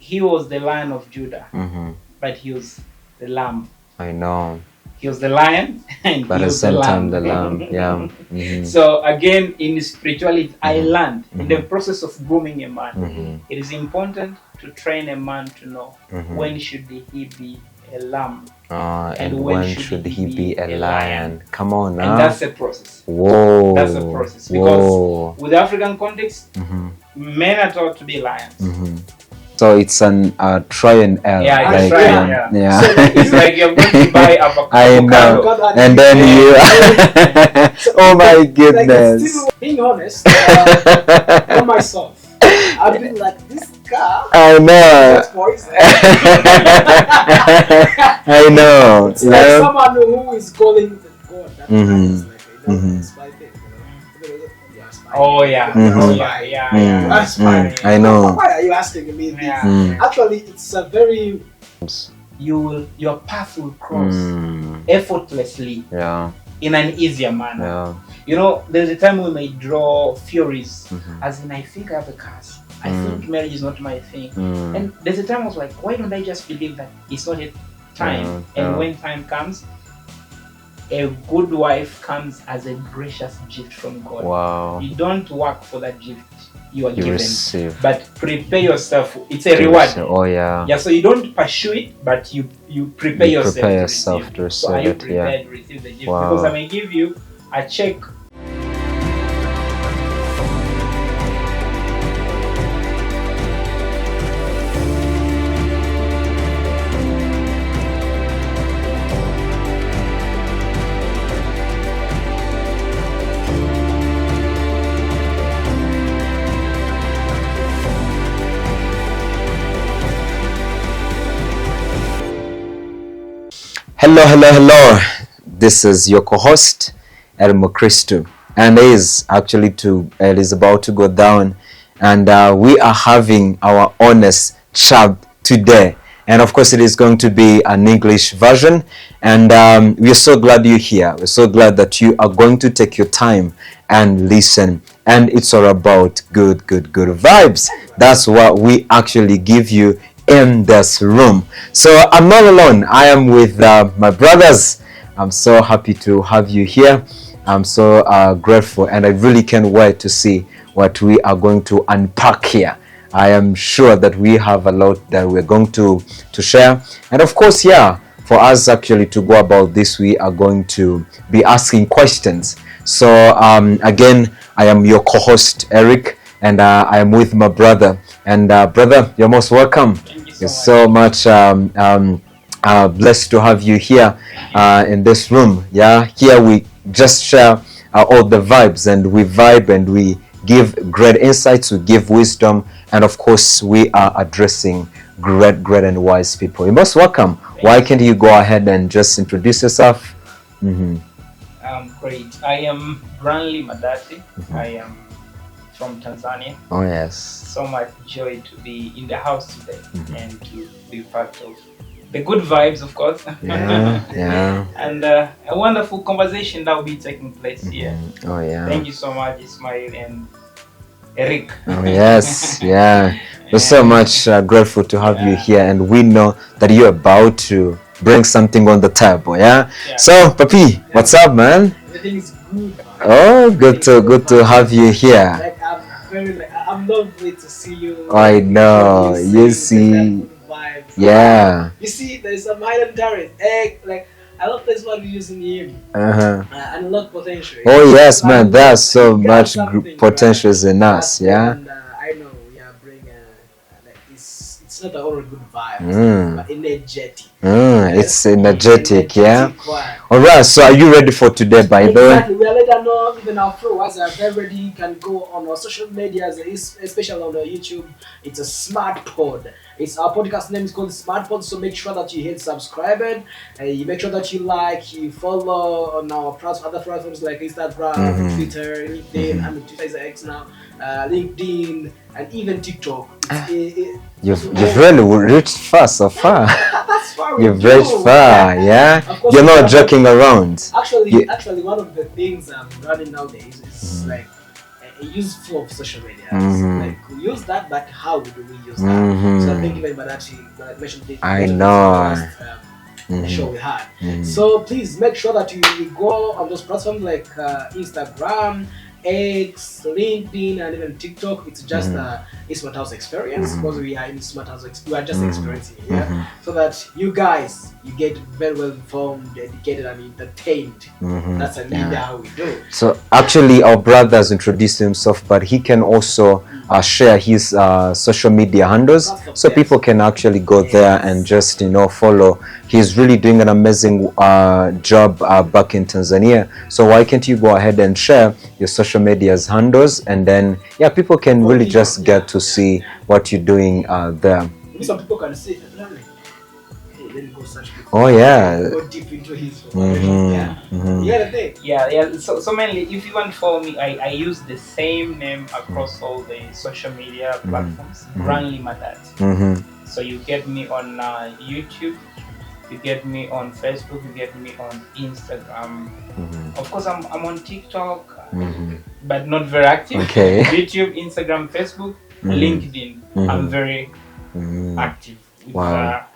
he was the Lion of Judah, but he was the lamb. I know. He was the lion and but he at the was the same lamb. time the lamb. Yeah. So again, in spirituality, I learned in the process of grooming a man, it is important to train a man to know when should he be a lamb and when should he be a lion. Come on now. And that's a process. Whoa. That's a process. Because with the African context, men are taught to be lions. So it's an try and error. Yeah, like, try and error. Yeah. So it's like you're going to buy avocado. I know. And then you oh my goodness. Like, still being honest, for myself, I've been like, this car. I know. That's poison. I know. It's like someone who is calling the God. That is like, it's my thing. Oh yeah. Oh yeah. That's fine. I know. Why are you asking me this? Actually, it's a very. Your path will cross effortlessly. Yeah. In an easier manner. Yeah. You know, there's a time we may draw theories, as in I think I have a curse. I think marriage is not my thing. And there's a time I was like, why don't I just believe that it's not a time? And when time comes, a good wife comes as a gracious gift from God. Wow. You don't work for that gift you are given, receive. But prepare yourself. It's a reward. Oh yeah. Yeah. So you don't pursue it, but you prepare yourself. Prepare yourself to receive so are you it. prepared to receive the gift? Wow. Because I may give you a check. Hello. This is your co-host Elmo Christo, and it is about to go down, and we are having our honest chat today, and of course it is going to be an English version, and we are so glad you're here. We're so glad that you are going to take your time and listen, and it's all about good vibes. That's what we actually give you in this room. So I'm not alone. I am with my brothers. I'm so happy to have you here. I'm so grateful, and I really can't wait to see what we are going to unpack here. I am sure that we have a lot that we're going to share, and of course, for us actually to go about this, we are going to be asking questions. So again, I am your co-host Eric, and I am with my brother. And brother, you're most welcome. Thank you so much. Blessed to have you here in this room. Yeah, here we just share all the vibes, and we vibe, and we give great insights, we give wisdom, and of course we are addressing great and wise people. You're most welcome. Why can't you go ahead and just introduce yourself? Great. I am Branley Madati. I am from Tanzania. Oh yes. So much joy to be in the house today and to be part of the good vibes, of course. Yeah. And a wonderful conversation that will be taking place here. Oh yeah. Thank you so much, Ismail and Eric. Oh yes. Yeah. We're so much grateful to have you here, and we know that you're about to bring something on the table. Yeah. So, Papi, what's up, man? Everything is good. Oh, good to have you here. Like, I'm lovely to see you. I know. You see. Yeah. You see, there's some hidden talent. Like, I love this what we use in him. And a lot of potential. Oh yes, man. There's so much potentials in us. Yeah. And I know we are bringing. Like, it's not all good vibes, but energetic. It's energetic, yeah. Alright, so are you ready for today, by the way? Exactly, we are letting know even our followers are very ready. You can go on our social medias, especially on our YouTube. It's a smart pod. Our podcast name is called Smart Pod, so make sure that you hit subscribe, you make sure that you like, you follow on our other platforms like Instagram, Twitter, LinkedIn. I mean, Twitter is X now, LinkedIn, and even TikTok. You've really reached far so far. That's far. You've reached far, yeah. You're not joking around. Actually, one of the things I'm running nowadays is like useful of social media. Like we use that, but how do we use that? So I think even Badachi mentioned it. I know. The show we had. So please make sure that you go on those platforms like Instagram, X, LinkedIn, and even TikTok. It's just a Smart House experience because we are in Smart House. We are just experiencing it here, so that you guys get very well informed, educated, and entertained. That's a leader how we do. So actually, our brother has introduced himself, but he can also share his social media handles, so people can actually go there and just follow. He's really doing an amazing job back in Tanzania. So why can't you go ahead and share your social media's handles, and then people can really just get to see what you're doing there. Some people can say, hey, let me go search. Oh yeah. Go deep into his the thing. Yeah. So mainly, if you want to follow me, I use the same name across all the social media platforms. Branley Manhood. So you get me on YouTube, you get me on Facebook, you get me on Instagram. Of course, I'm on TikTok, but not very active. Okay. YouTube, Instagram, Facebook, LinkedIn. I'm very active with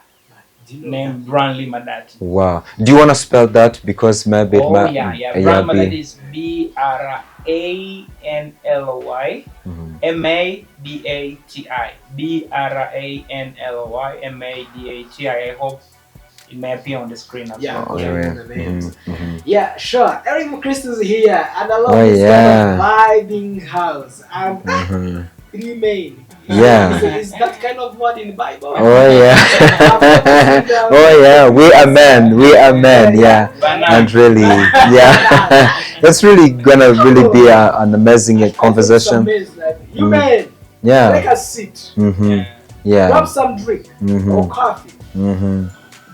name Branley Manhood. Wow. Do you want to spell that, because maybe it might... Branley Manhood is BRANLY MADATI. BRANLY MADATI. I hope it may appear on the screen as well. Yeah, sure. Eric Christ is here, and I love this kind of vibing house. And remain. Is that kind of word in the Bible? Oh yeah. Oh yeah. We are men. And really, that's really gonna be an amazing conversation. You men. Take a seat. Grab some drink or coffee.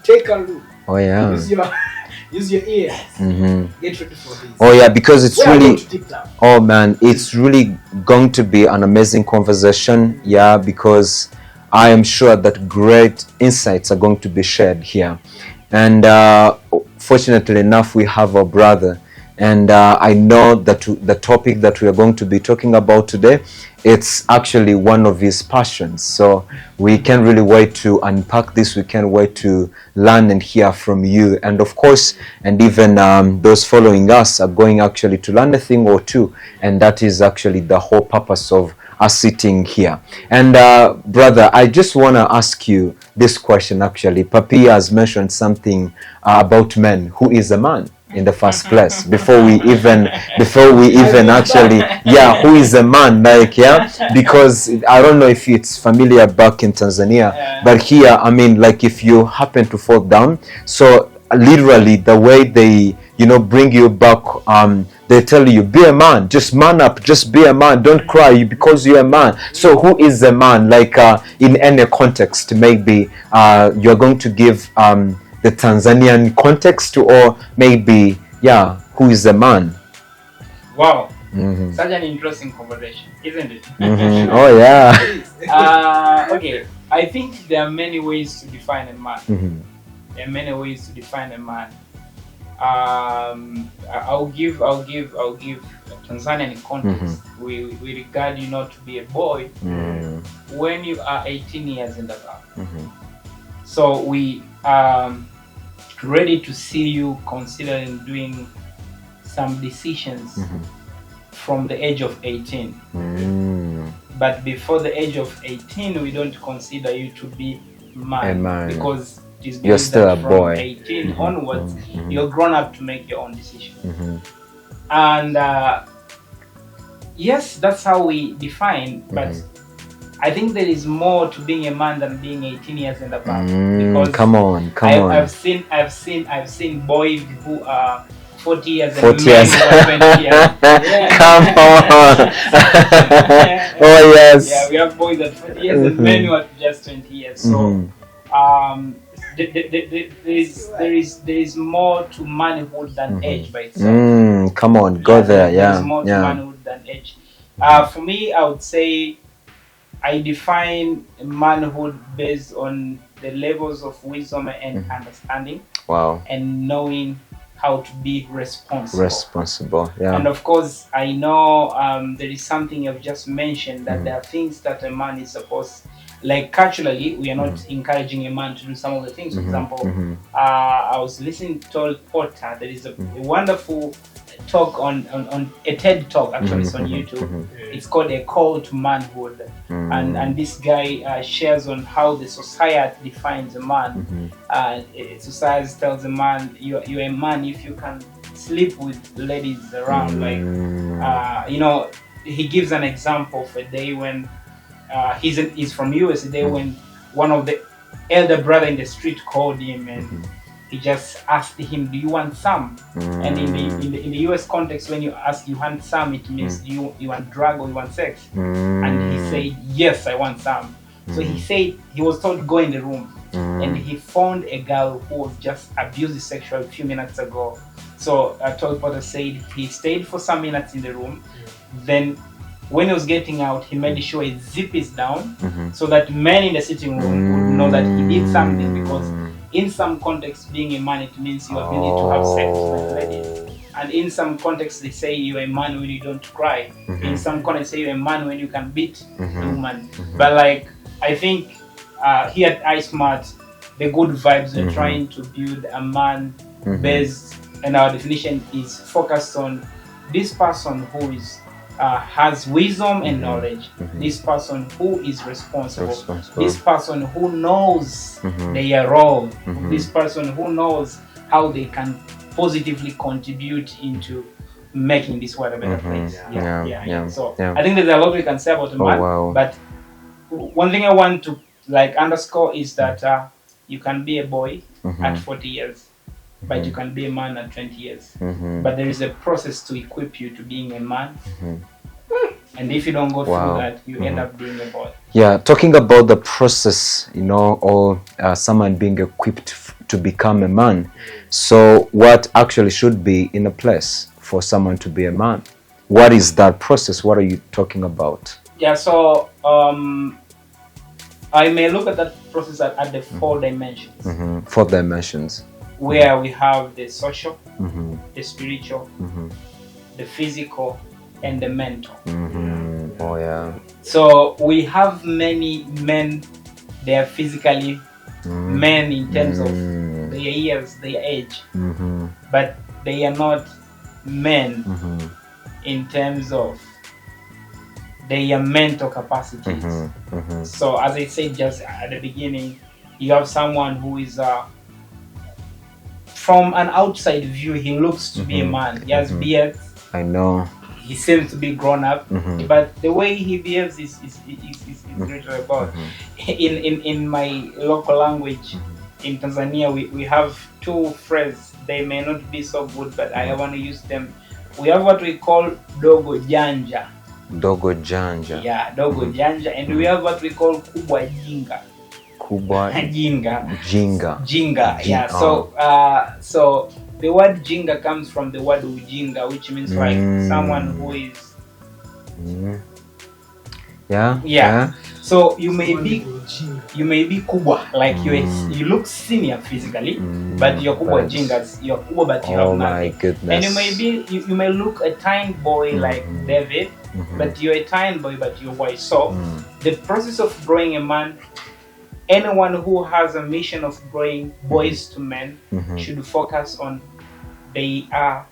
Take a look. Oh yeah. Use your ears. Get ready for this. Oh yeah, because it's oh man, it's really going to be an amazing conversation. Yeah, because I am sure that great insights are going to be shared here. And fortunately enough, we have a brother. And I know that the topic that we are going to be talking about today, it's actually one of his passions. So we can't really wait to unpack this. We can't wait to learn and hear from you. And of course, and even those following us are going actually to learn a thing or two. And that is actually the whole purpose of us sitting here. And brother, I just want to ask you this question actually. Papi has mentioned something about men. Who is a man in the first place, before we even actually who is a man, like because I don't know if it's familiar back in Tanzania, but here, I mean, like if you happen to fall down, so literally the way they bring you back, they tell you, be a man, just man up, just be a man, don't cry because you're a man. So who is a man, like in any context? Maybe you're going to give the Tanzanian context, or maybe who is the man? Wow, such an interesting conversation, isn't it? Oh yeah. Okay, I think there are many ways to define a man. There are many ways to define a man. I'll give a Tanzanian context. We regard you not to be a boy when you are 18 years and above. So we ready to see you considering doing some decisions from the age of 18. But before the age of 18, we don't consider you to be a man. Because it is you're still a boy. From 18 onwards, you're grown up to make your own decision. And yes, that's how we define, but I think there is more to being a man than being 18 years and above. Because come on. I've seen boys who are 40 years and 40 years. men who are 20 years. Come on. Oh yes. Yeah, we have boys at 40 years and men who are just 20 years. So there is more to manhood than age by itself. Come on, go there. There is more to manhood than age. For me, I would say I define manhood based on the levels of wisdom and understanding. Wow. And knowing how to be responsible. Responsible, yeah. And of course, I know there is something you've just mentioned, that there are things that a man is supposed, like culturally, we are not encouraging a man to do some of the things. For example, I was listening to Paul Porter. There is a wonderful talk on a TED talk, actually. It's on YouTube. It's called A Call to Manhood. And this guy shares on how the society defines a man. Society tells a man, you're a man if you can sleep with ladies around. Like, you know, he gives an example of a day when he's from US, a day when one of the elder brother in the street called him and he just asked him, do you want some? And in the US context, when you ask you want some, it means you want drug or you want sex. And he said, yes, I want some. So he said, he was told to go in the room, and he found a girl who was just abused sexually a few minutes ago. So Todd Potter said he stayed for some minutes in the room. Then when he was getting out, he made sure his zip is down, so that men in the sitting room would know that he did something, because in some contexts, being a man, it means your ability to have sex with ladies. And in some contexts, they say you're a man when you don't cry. In some contexts, they say you're a man when you can beat a woman. But like, I think here at iSmart, the good vibes, we're trying to build a man based, and our definition is focused on this person who is has wisdom and knowledge, this person who is responsible, this person who knows their role, this person who knows how they can positively contribute into making this world a better place. So I think there's a lot we can say about a man, but one thing I want to like underscore is that you can be a boy at 40 years, but you can be a man at 20 years. But there is a process to equip you to being a man. And if you don't go through that, you end up being a boy. Yeah, talking about the process, you know, or someone being equipped to become a man. So what actually should be in a place for someone to be a man? What is that process? What are you talking about? Yeah, so I may look at that process at the 4 dimensions. 4 dimensions. Where we have the social, the spiritual, the physical, and the mental. Oh yeah. So we have many men, they are physically men in terms of their years, their age, but they are not men in terms of their mental capacities. So as I said just at the beginning, you have someone who is from an outside view, he looks to be a man. He has beard. I know. He seems to be grown up, but the way he behaves is greater about. In my local language, in Tanzania, we have 2 phrases. They may not be so good, but I want to use them. We have what we call dogo janja. Dogo janja. Yeah, dogo janja, and we have what we call kubwa jinga. Kubwa jinga. Jinga. Yeah. So the word jinga comes from the word ujinga, which means like someone who is. Yeah. So you may be kubwa, like you look senior physically, but you're kubwa jingas. You're kubwa, but you have nothing. My goodness. And you may look a tiny boy like David, but you're a tiny boy, but you're white. So the process of growing a man, anyone who has a mission of growing boys to men should focus on they are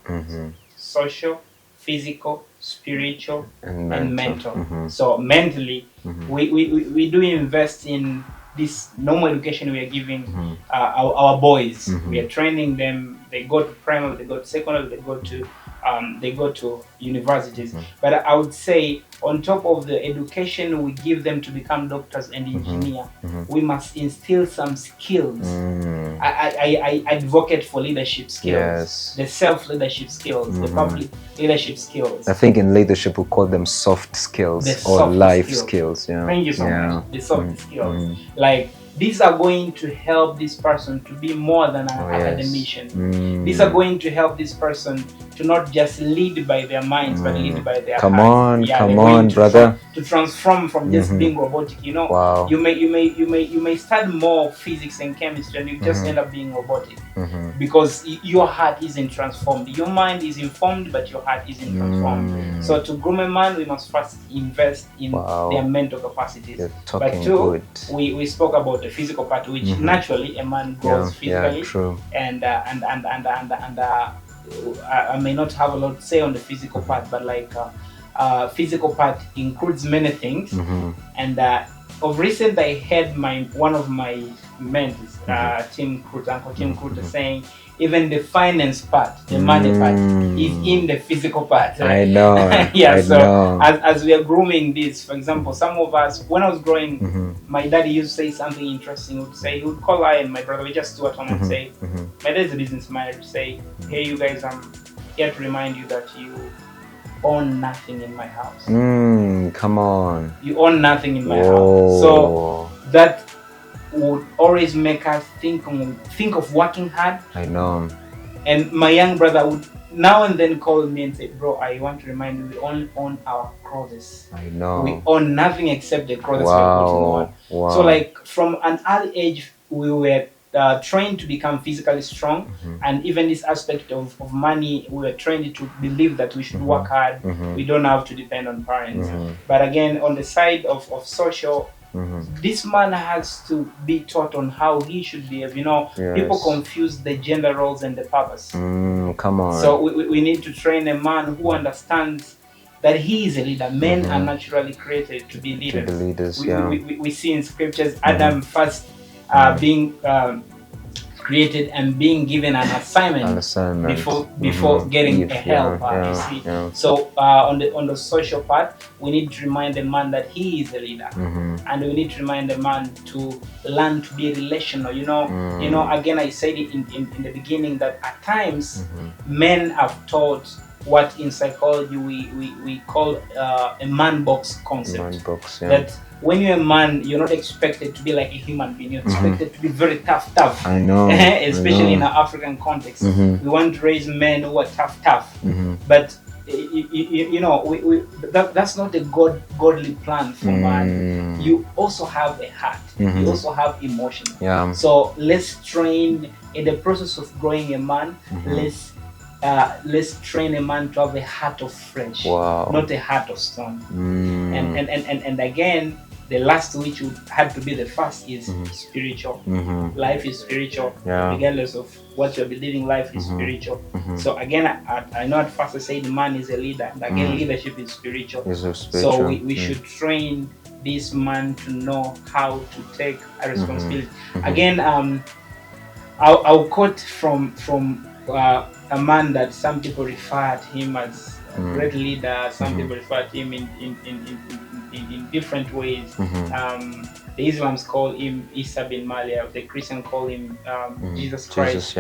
social, physical, spiritual, and mental. So mentally, we do invest in this normal education we are giving our boys. We are training them. They go to primary, they go to secondary, they go to universities. But I would say on top of the education we give them to become doctors and engineers, we must instill some skills. I advocate for leadership skills, the self-leadership skills, the public leadership skills. I think in leadership we call them soft skills or life skills. Yeah. Thank you so much. The soft skills. Like, these are going to help this person to be more than an academician. These are going to help this person to not just lead by their minds, but lead by their come hearts. come on, brother. To transform from just being robotic. You know, wow. you may study more physics and chemistry, and you just end up being robotic because your heart isn't transformed. Your mind is informed, but your heart isn't transformed. So to groom a man, we must first invest in their mental capacities. But two, we spoke about the physical part, which naturally a man grows physically, and I may not have a lot to say on the physical part, but like physical part includes many things. And of recent, I had one of my mentors, Tim Crute, Uncle Tim Crute, saying even the finance part, the money part, is in the physical part. I know. As we are grooming this, for example, some of us, when I was growing, my daddy used to say something interesting. He would call I and my brother, we just do at home and say, my dad is a businessman, would say, hey, you guys, I'm here to remind you that you own nothing in my house. Come on. You own nothing in my house. So that would always make us think of working hard. I know. And my young brother would now and then call me and say, bro, I want to remind you, we only own our clothes. I know. We own nothing except the clothes we're putting on. So like from an early age, we were trained to become physically strong, and even this aspect of money, we were trained to believe that we should work hard. We don't have to depend on parents. But again, on the side of social, this man has to be taught on how he should behave. You know, people confuse the gender roles and the purpose. Come on. So we need to train a man who understands that he is a leader. Men are naturally created to be leaders. We see in scriptures Adam first being created and being given an assignment before getting Eve, a helper. You see, so on the social part, we need to remind the man that he is a leader, and we need to remind the man to learn to be relational. You know, again, I said it in the beginning that at times men have taught what in psychology we call a man box concept. That when you're a man, you're not expected to be like a human being. You're expected to be very tough. I know. Especially in our African context. We want to raise men who are tough. But you know, that's not a godly plan for man. You also have a heart. You also have emotion. So let's train in the process of growing a man. Let's train a man to have a heart of flesh, not a heart of stone. And again, the last, which would have to be the first, is spiritual. Life is spiritual, regardless of what you're believing. Life is spiritual. So again, I know at first I said man is a leader, and again, leadership is spiritual. So we should train this man to know how to take a responsibility. Again, I'll quote from a man that some people refer to him as a great leader. Some people refer to him in different ways. The Islams call him Isa bin Malia. The Christians call him Jesus Christ.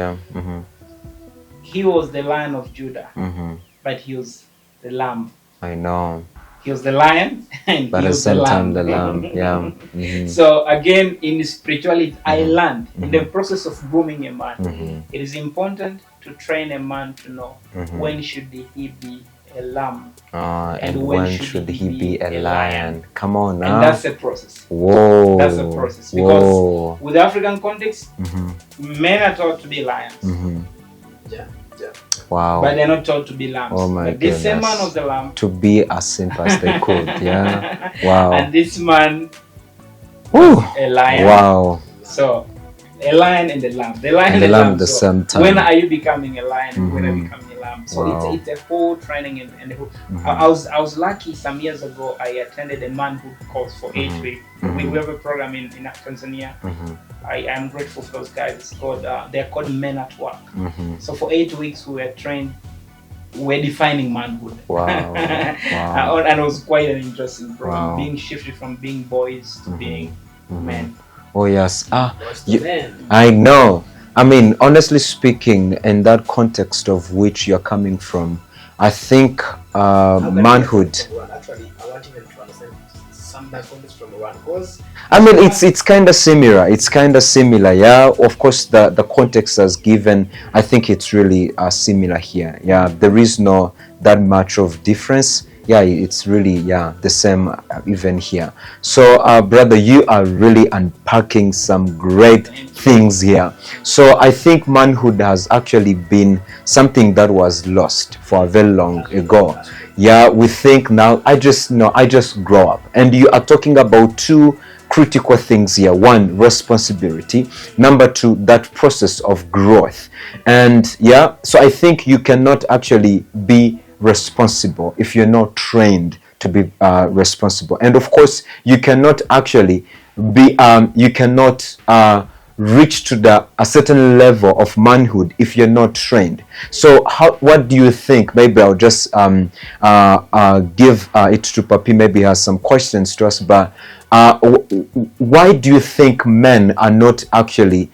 He was the Lion of Judah, but he was the Lamb. I know. He was the lion, and but he was the lamb. So again, in spirituality, I learned in the process of grooming a man, it is important to train a man to know when should he be a lamb and when should he be a lion. Come on now. And that's a process. That's a process, because with the African context, men are taught to be lions. Wow. But they're not taught to be lambs. Oh my but this same man was the lamb. To be as simple as they could. Wow. And this man was a lion. Wow. So a lion and a lamb. The lion and the lamb at the same time. When are you becoming a lion and when are you becoming a lamb? So it's a whole training and I was lucky some years ago. I attended a Manhood course for 8 weeks. We have a program in Tanzania. I am grateful for those guys. It's called they're called Men at Work. So for 8 weeks we were trained. We're defining manhood. And it was quite an interesting program. Being shifted from being boys to being men. Oh yes. I know. I mean, honestly speaking, in that context of which you're coming from, I think manhood. Actually, I want even to understand some backgrounds from Rwanda? Because I mean, it's kind of similar. It's kind of similar, yeah. Of course, the context as given, I think it's really similar here. Yeah, there is no that much of difference. Yeah, it's really the same even here. So, brother, you are really unpacking some great things here. So, I think manhood has actually been something that was lost for a very long ago. Yeah, we think now I just grow up, and you are talking about two critical things here. One, responsibility. Number two, that process of growth. And yeah, so I think you cannot actually be responsible if you're not trained to be responsible. And of course, you cannot actually be you cannot reach to a certain level of manhood if you're not trained. So what do you think? Maybe I'll just give it to Papi. Maybe he has some questions to us, but why do you think men are not actually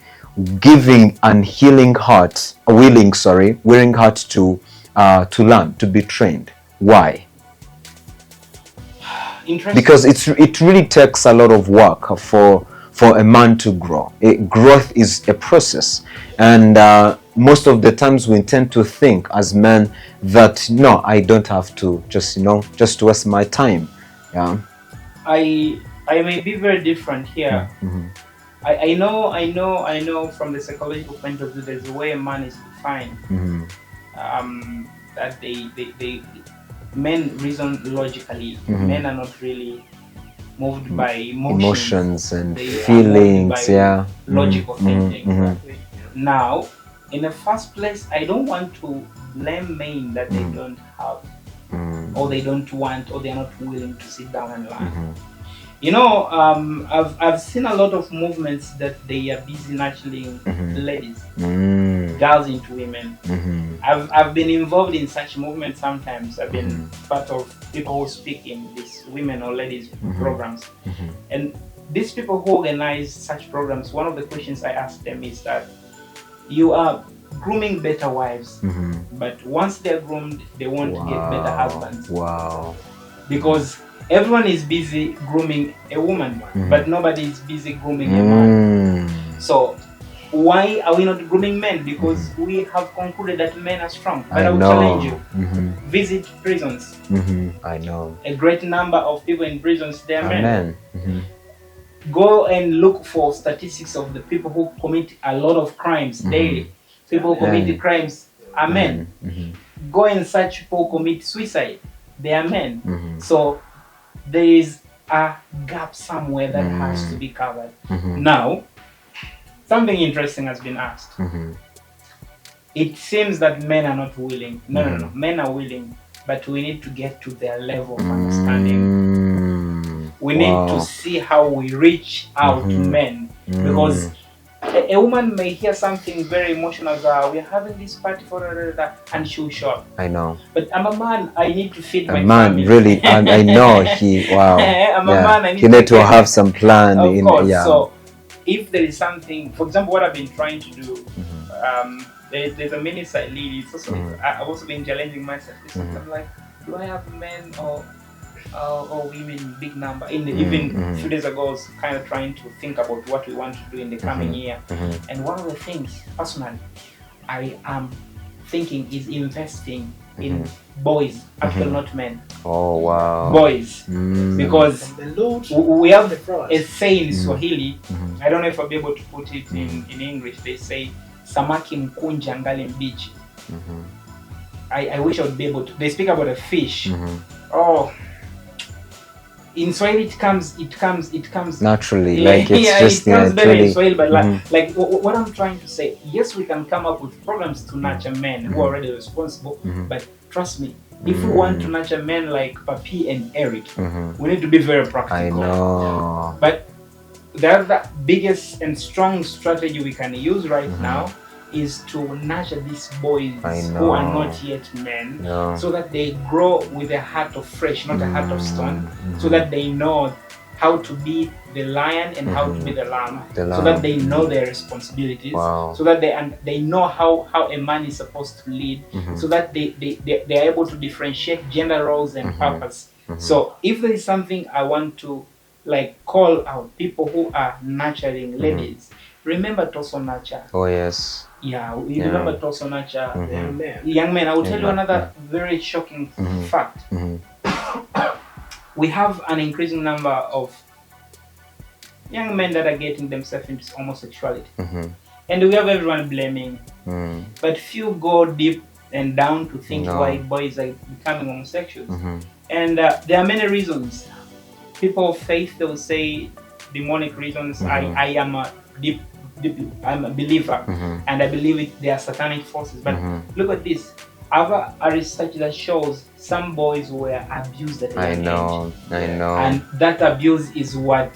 giving an willing heart to learn, to be trained? Why? Because it really takes a lot of work for a man to grow. Growth is a process, and most of the times we tend to think as men that no, I don't have to just waste my time. Yeah, I may be very different here. Mm-hmm. I know from the psychological point of view, there's a way a man is defined. Mm-hmm. That they men reason logically. Mm-hmm. Men are not really moved by emotions and they feelings. Yeah, logical mm-hmm. thinking. Mm-hmm. Now, in the first place, I don't want to blame men that they don't have, or they don't want, or they are not willing to sit down and learn. Mm-hmm. You know, I've seen a lot of movements that they are busy nurturing ladies, girls into women. I've been involved in such movements sometimes. I've been part of people who speak in these women or ladies programs. And these people who organize such programs, one of the questions I ask them is that you are grooming better wives, but once they're groomed, they want to get better husbands. Wow. Because everyone is busy grooming a woman, but nobody is busy grooming a man. So why are we not grooming men? Because we have concluded that men are strong. But I will challenge you. Visit prisons. I know. A great number of people in prisons, they are men. Go and look for statistics of the people who commit a lot of crimes daily. People who commit crimes are men. Go and search people who commit suicide. They are men. So there is a gap somewhere that has to be covered. Now, something interesting has been asked. It seems that men are not willing. No. Men are willing, but we need to get to their level of understanding. We need to see how we reach out to men. Because a woman may hear something very emotional, we're having this party for and she'll show up. I know. But I'm a man, I need to feed my man family. Really, I know wow. I'm a man, I need you need to have some plan. Of course. So if there is something, for example, what I've been trying to do, there's a ministry I lead. It's also, I've also been challenging myself. I'm like, do I have men or women in big number? Even a few days ago, I was kind of trying to think about what we want to do in the coming year. And one of the things, personally, I am thinking is investing in boys, actually not men. Oh wow. Boys. Because we have a saying in Swahili, I don't know if I'll be able to put it in English. They say, samaki mkunja ngali mbichi. I wish I would be able to. They speak about a fish. In Swahili it comes naturally, like it's just it comes better in Swahili, but like what I'm trying to say, yes, we can come up with programs to nurture men who are already responsible, but trust me, if we want to nurture men like Papi and Eric, we need to be very practical. I know. But the other biggest and strong strategy we can use right now is to nurture these boys who are not yet men, so that they grow with a heart of flesh, not a heart of stone, so that they know how to be the lion and how to be the lamb, so that they know their responsibilities, so that they know how a man is supposed to lead, so that they are able to differentiate gender roles and purpose. So if there is something I want to like call out people who are nurturing ladies. Remember Toso Nurture. Oh yes. Yeah, you remember Toso Nurture. Young man. I will tell you another very shocking fact. We have an increasing number of young men that are getting themselves into homosexuality. And we have everyone blaming. But few go deep and down to think why boys are becoming homosexuals. And there are many reasons. People of faith, they will say demonic reasons. I am a deep I'm a believer, and I believe it. They are satanic forces. But look at this. I have a research that shows some boys were abused at a young age. I know. And that abuse is what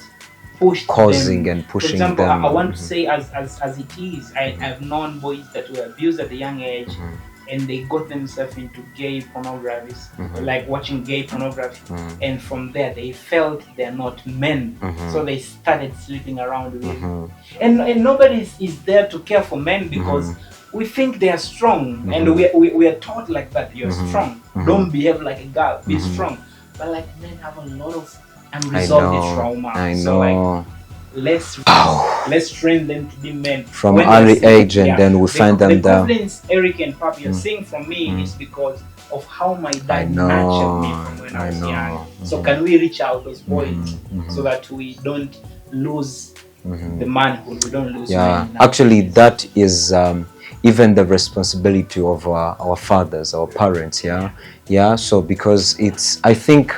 pushed causing them. and pushing For example, them. I want to say as it is, I've known boys that were abused at a young age, and they got themselves into gay pornography, like watching gay pornography, and from there they felt they're not men, so they started sleeping around with, and nobody is there to care for men because we think they are strong, and we are taught like that. You're strong, don't behave like a girl, be strong. But like men have a lot of unresolved trauma. I know. So like let's train them to be men from early age, and then we find them down. The confidence Eric and Papi are seeing from me is because of how my dad nurtured me from when I was young. So can we reach out those boys so that we don't lose the manhood, we don't lose men. Actually that is even the responsibility of our fathers, our parents. So because it's, I think,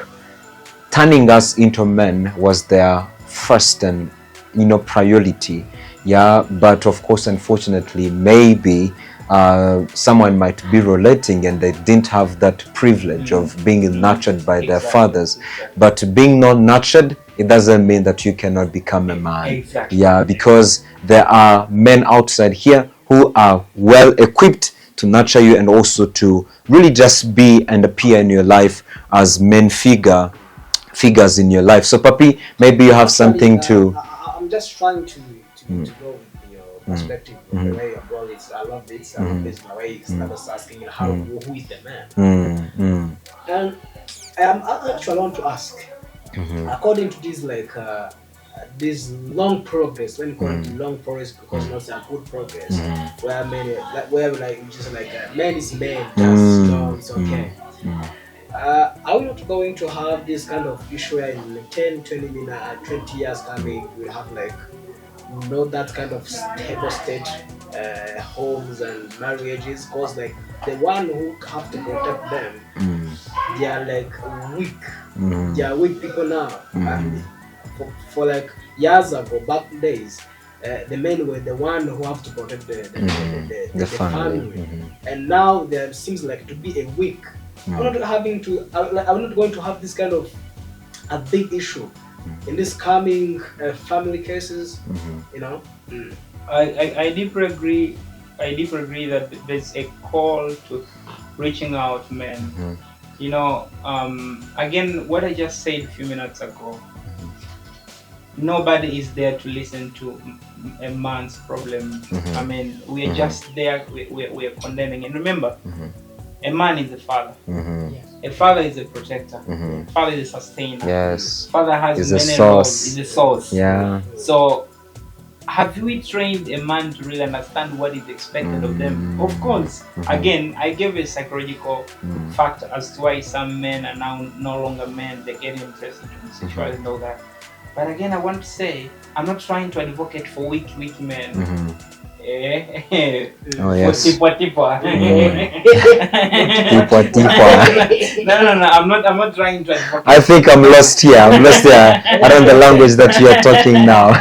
turning us into men was their first and priority. But of course, unfortunately, maybe someone might be relating and they didn't have that privilege of being nurtured by their fathers. But being not nurtured, it doesn't mean that you cannot become a man. Because there are men outside here who are well equipped to nurture you and also to really just be and appear in your life as men figures in your life. So Papi, maybe you have something to... I'm just trying to go with your perspective, the way your ball is. I love this. I love this. The way you started asking who is the man. And I actually want to ask, according to this this long progress, when you call it long progress, because not a good progress, where men just man is man, it's okay. Are we not going to have this kind of issue where in 10, 20 minutes, 20 years coming, we'll have that kind of stable state homes and marriages? Because the one who have to protect them, they are weak. They are weak people now. And for years ago, back days, the men were the one who have to protect the family. And now there seems to be a weak. I'm not going to have this kind of a big issue in this coming family cases. I deeply agree. That there's a call to reaching out men. Again, what I just said a few minutes ago. Nobody is there to listen to a man's problem. I mean, we are just there. We are condemning. And remember. A man is a father. A father is a protector. A father is a sustainer. Father has many roles. Is a source. So, have we trained a man to really understand what is expected of them? Of course. Again, I gave a psychological fact as to why some men are now no longer men. They get interested in sexuality and all that. But again, I want to say, I'm not trying to advocate for weak men. Oh yes. Tipo. No. I'm not trying to advocate. I think I'm lost here. I don't know the language that you are talking now.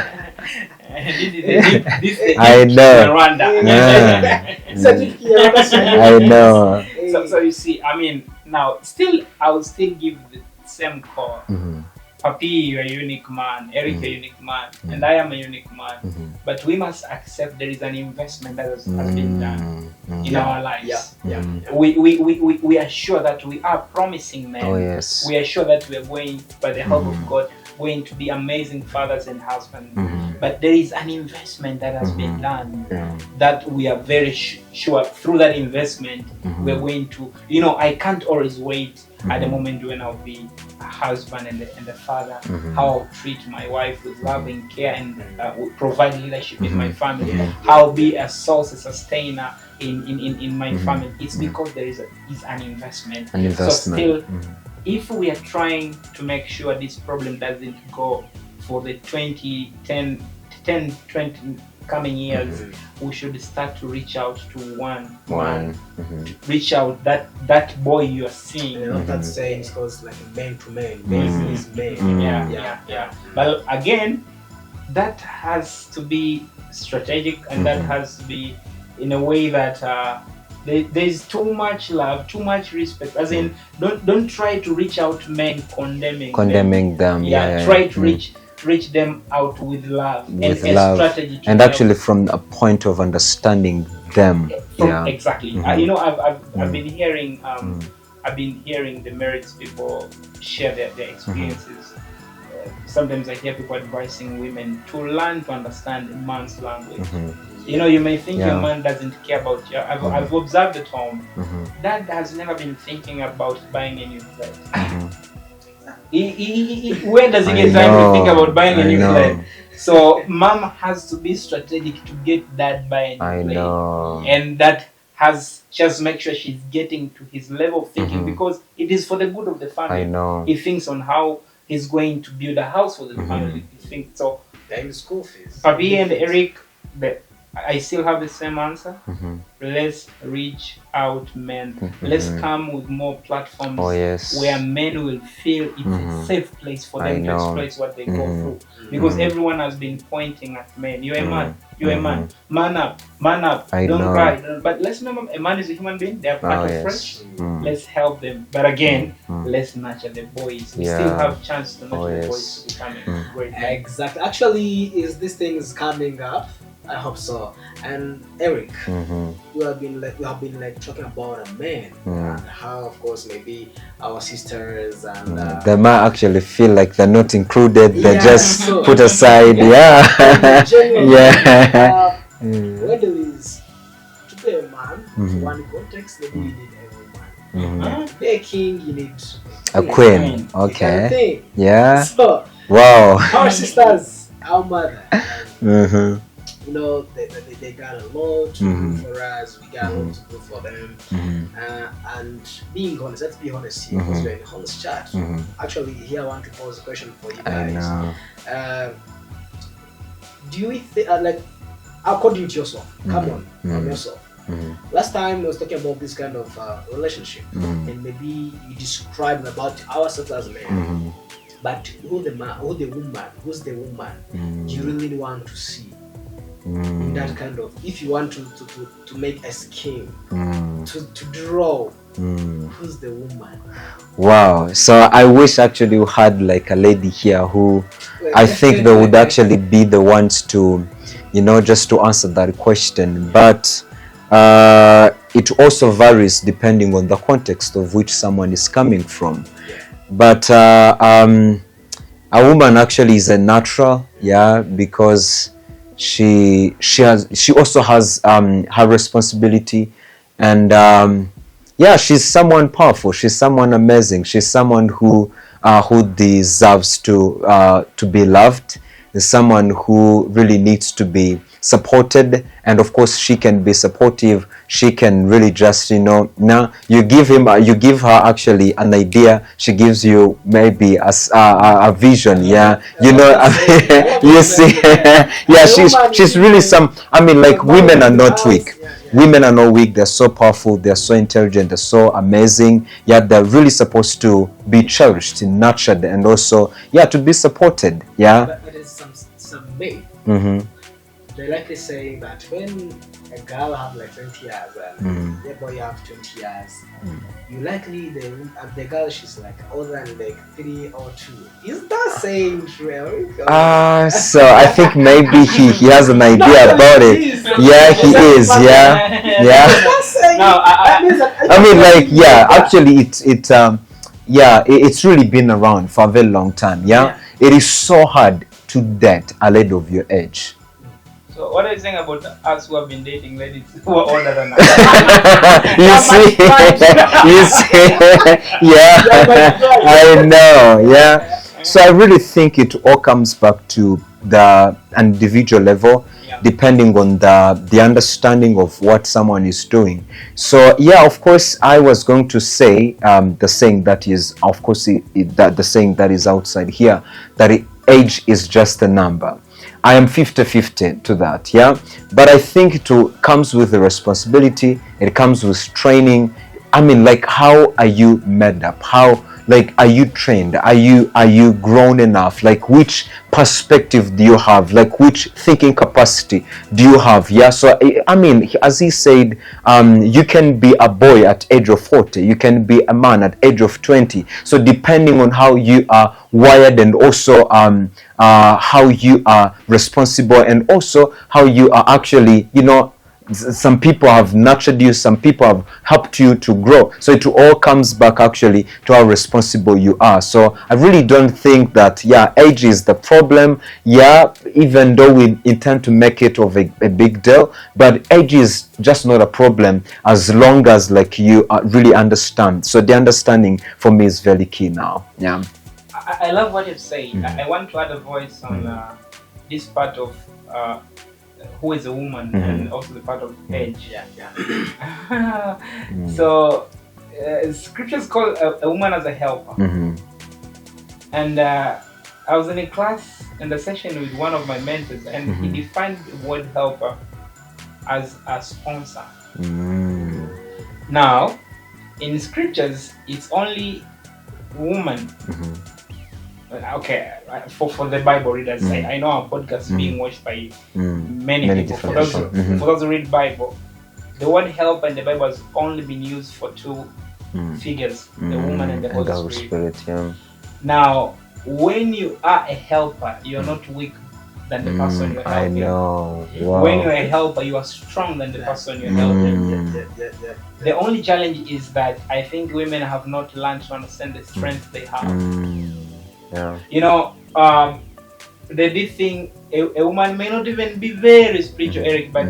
I know. Rwanda. I know. So you see, I mean, now I will still give the same call. Papi, you're a unique man. Eric, a unique man. And I am a unique man. But we must accept there is an investment that has been done in our lives. We are sure that we are promising men. We are sure that we are going, by the help of God, going to be amazing fathers and husbands. But there is an investment that has been done that we are very sure through that investment we're going to, I can't always wait at the moment when I'll be a husband and the father, how I'll treat my wife with love and care and provide leadership in my family, how I'll be a source, a sustainer in my family. It's because there is an investment. So still, if we are trying to make sure this problem doesn't go for the 20 coming years, we should start to reach out to one. Reach out that boy you are seeing. You know that saying goes like man to man, man is man. Yeah. But again, that has to be strategic, and that has to be in a way that there's too much love, too much respect. As in, don't try to reach out to men condemning them. Try to reach them out with love and strategy and actually from a point of understanding them. Exactly. You know, I've been hearing the married people share their experiences. Sometimes I hear people advising women to learn to understand a man's language. You know, you may think your man doesn't care about you. I've observed at home. Dad has never been thinking about buying a new flat. Where does he get time to think about buying a new flat? So mom has to be strategic to get that buy a new flat. And that has just make sure she's getting to his level of thinking, because it is for the good of the family. He thinks on how he's going to build a house for the family. He thinks so. Paying school fees. Papi and Eric, I still have the same answer. Let's reach out men. Let's come with more platforms where men will feel it's a safe place for them to express what they go through. Because everyone has been pointing at men. You're a man. You're a man. Man up. Don't cry. But let's remember, a man is a human being. They are part of fresh. Let's help them. But again, let's nurture the boys. We still have chance to nurture the boys to become great men. Exactly. Actually, is this thing is coming up? I hope so. And Eric, we have been talking about a man and how, of course, maybe our sisters and they might actually feel like they're not included. They're just put aside. Whether is to be a man, one context, maybe you need every man. To be a king, you need a queen. Okay. So, wow. Our sisters, our mother. You know, they got a lot to do for us, we got a lot to do for them. And being honest, let's be honest here, because we're in a honest chat. Actually, here I want to pose a question for you guys. Do you think, like, according to yourself, come on, from yourself. Last time I was talking about this kind of relationship, and maybe you described about ourselves as men. But who's the woman do you really want to see? In that kind of, if you want to make a scheme, to draw, who's the woman? Wow. So I wish actually we had like a lady here who I think they would actually be the ones to, you know, just to answer that question. But it also varies depending on the context of which someone is coming from. But a woman actually is a natural, because she also has her responsibility, and she's someone powerful, she's someone amazing, she's someone who deserves to be loved, is someone who really needs to be supported. And of course she can be supportive, she can really just, you know, now you give her actually an idea, she gives you maybe a vision, you know, you see, she's really like, women are not weak. Women are not weak, they're so powerful, they're so intelligent, they're so amazing, yet they're really supposed to be cherished and nurtured, and also to be supported. But there is some men, they likely saying that when a girl have like 20 years and the boy have 20 years, you likely the girl, she's like older than like 3 or 2. Is that saying true? So I think maybe he has an idea about it. He is. Actually it's really been around for a very long time. It is so hard to date a lady of your age. So what are you saying about us who have been dating ladies who are older than us? You see, yeah, I know, yeah. So I really think it all comes back to the individual level, depending on the understanding of what someone is doing. So yeah, of course, I was going to say the saying that is, of course, that the saying that is outside here, that age is just a number. I am 50-50 to that, yeah. But I think it comes with the responsibility. It comes with training. I mean, like, how are you made up? How, like, are you trained? Are you grown enough? Like, which perspective do you have? Like, which thinking capacity do you have? Yeah. So I mean, as he said, you can be a boy at age of 40. You can be a man at age of 20. So depending on how you are wired, and also how you are responsible, and also how you are actually, you know, some people have nurtured you, some people have helped you to grow. So it all comes back actually to how responsible you are. So I really don't think that, yeah, age is the problem. Yeah, even though we intend to make it of a big deal, but age is just not a problem as long as, like, you really understand. So the understanding for me is very key now. Yeah. I love what you've said. I want to add a voice on this part of who is a woman, and also the part of age. So scriptures call a woman as a helper. And I was in a class in the session with one of my mentors, and he defined the word helper as a sponsor. Now, in scriptures, it's only woman. Okay, for the Bible readers, I know our podcast is being watched by many people. For those who read Bible, the word help in the Bible has only been used for two figures, the woman and the Holy Spirit. Now, when you are a helper, you're not weak than the person you're helping. I know. Wow. When you're a helper, you are strong than the person you're helping. The only challenge is that I think women have not learned to understand the strength they have. You know, the thing, a woman may not even be very spiritual, Eric, but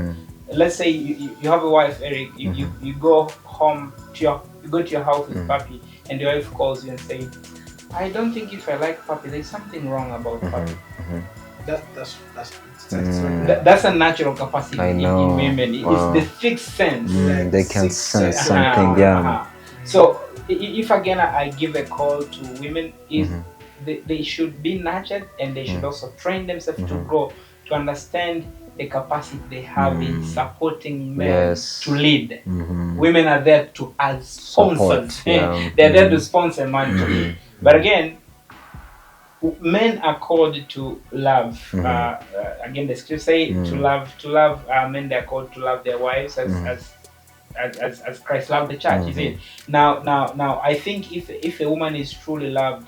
let's say you have a wife, Eric, you go home to your house with Papi, and your wife calls you and says, I don't think if I like Papi, there's something wrong about Papi. That's a natural capacity in women. It's the fixed sense. They can sense something, So if again I give a call to women, is they should be nurtured, and they should also train themselves to grow, to understand the capacity they have in supporting men to lead. Women are there to as sponsors. They're there to sponsor man to lead. But again, men are called to love. Again, the scripture say to love men. They are called to love their wives as Christ loved the church. Is it? Now, I think if a woman is truly loved,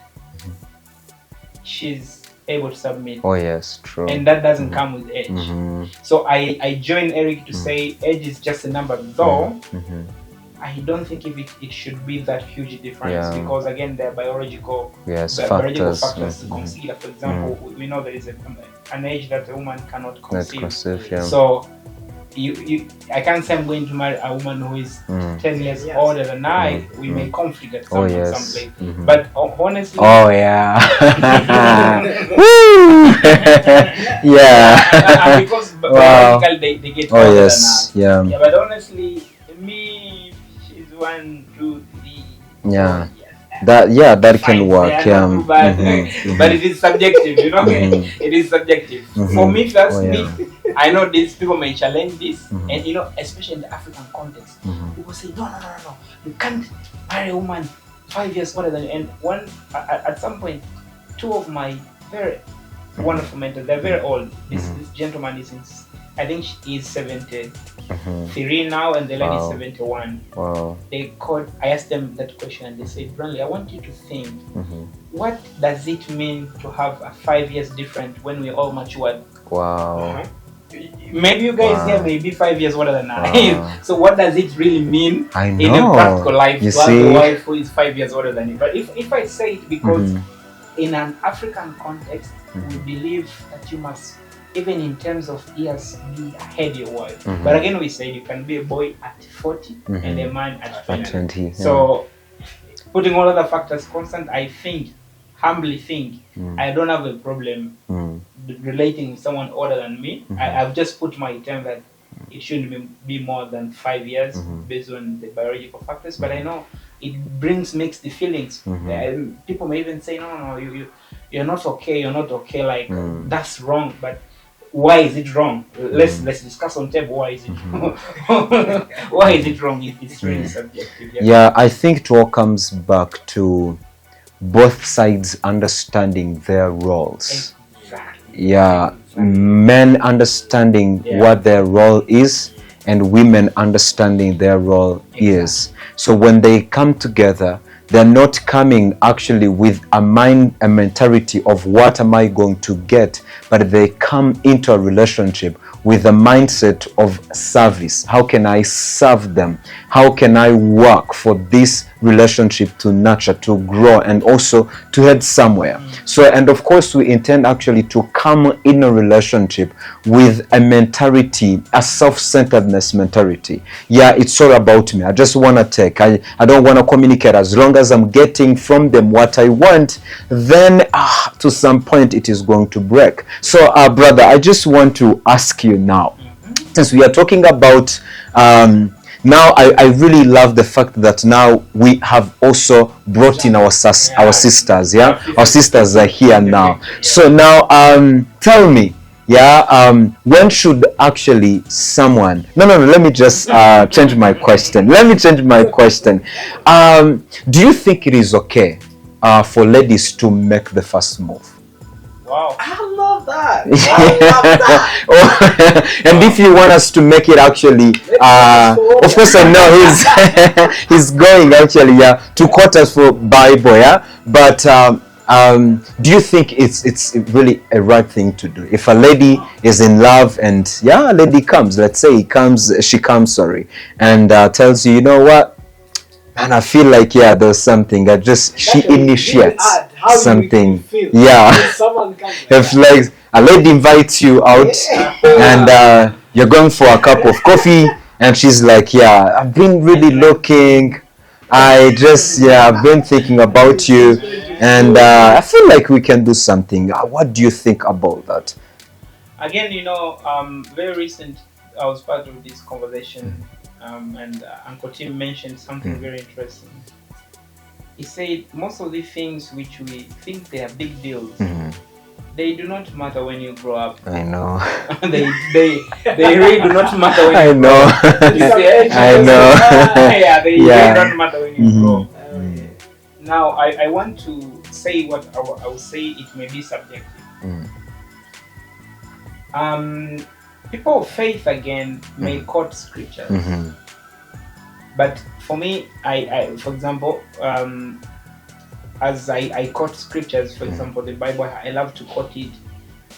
she's able to submit. Oh yes, true. And that doesn't come with age. So I join Eric to say age is just a number, though. I don't think it should be that huge difference, because again there are biological factors to consider. For example, we know there is an age that a woman cannot conceive. So I can't say I'm going to marry a woman who is 10 years older than I. We may conflict at some place. But honestly, because biologically they get older than us. But honestly, me, she's 1, 2, 3. That can work. But it is subjective, you know. It is subjective. For me, that's me. I know these people may challenge this, and you know, especially in the African context, people say, no, you can't marry a woman 5 years older than you. And at some point, two of my very wonderful mentors, they're very old. This gentleman is I think he is 73 now, and the lady is 71. Wow. I asked them that question, and they said, Branley, I want you to think, what does it mean to have a 5 years different when we're all matured? Wow. Maybe you guys here may be 5 years older than I. So what does it really mean in a practical life to have a wife who is 5 years older than you? But if I say it, because in an African context, we believe that you must even in terms of years, be ahead your wife. But again, we said you can be a boy at 40 and a man at 20. So putting all other factors constant, I think, humbly think, I don't have a problem relating with someone older than me. I've just put my term that it shouldn't be more than 5 years based on the biological factors. But I know it brings mixed feelings. People may even say, no, you're not okay. You're not okay. Like that's wrong. But why is it wrong? Let's discuss on table. Why is it wrong? Why is it wrong? It's really subjective. Yeah, I think it all comes back to both sides understanding their roles. Exactly. Yeah, men understanding what their role is and women understanding their role is. So when they come together, they're not coming actually with a mentality of what am I going to get, but they come into a relationship with a mindset of service. How can I serve them? How can I work for this relationship to nurture, to grow, and also to head somewhere? So, and of course, we intend actually to come in a relationship with a mentality, a self-centeredness mentality. Yeah, it's all about me. I just want to take. I don't want to communicate. As long as I'm getting from them what I want, then to some point it is going to break. So, brother, I just want to ask you now, since we are talking about now, I really love the fact that now we have also brought in our sisters. Yeah, our sisters are here now. So now, tell me, when should actually someone? No. Let me just change my question. Do you think it is okay for ladies to make the first move? Wow. I love that. And if you want us to make it actually, of course I know he's going actually to quote us for Bible, but do you think it's really a right thing to do? If a lady is in love and a lady comes, let's say she comes, and tells you, you know what, and I feel like there's something. She initiates something. If like a lady invites you out and you're going for a cup of coffee, and she's like, I've been really looking. I've been thinking about you, and I feel like we can do something. What do you think about that? Again, very recent, I was part of this conversation. And Uncle Tim mentioned something very interesting. He said most of the things which we think they are big deals, they do not matter when you grow up. I know. they really do not matter when you grow up. I know. They really don't matter when you grow up. Now, I want to say what I will say. It may be subjective. People of faith again may quote scriptures, but for me, I for example, as I quote scriptures, for example, the Bible, I love to quote it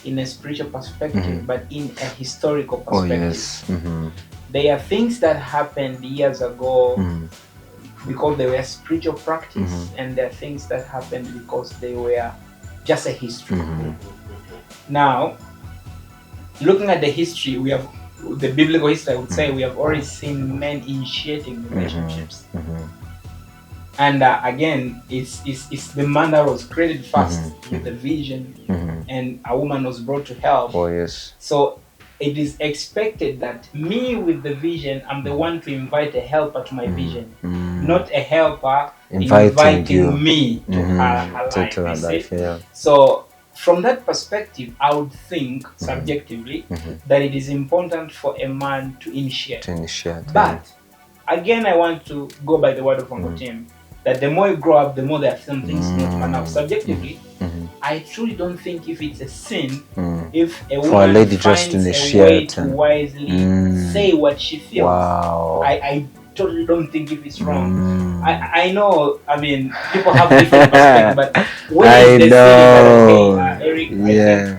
in a spiritual perspective, but in a historical perspective. There are things that happened years ago because they were spiritual practice, and there are things that happened because they were just a history. Now, looking at the history, we have the biblical history. I would say we have already seen men initiating relationships, and again, it's the man that was created first with the vision, and a woman was brought to help. So it is expected that me with the vision, I'm the one to invite a helper to my vision, not a helper inviting me to her life. So from that perspective, I would think subjectively that it is important for a man to initiate. But again, I want to go by the word of Uncle Tim, that the more you grow up, the more there are some things not man up. Subjectively, I truly don't think if it's a sin if a woman finds a way to wisely say what she feels. I totally don't think if it's wrong. I know, I mean, people have different perspectives, but when is the sin that, Eric, I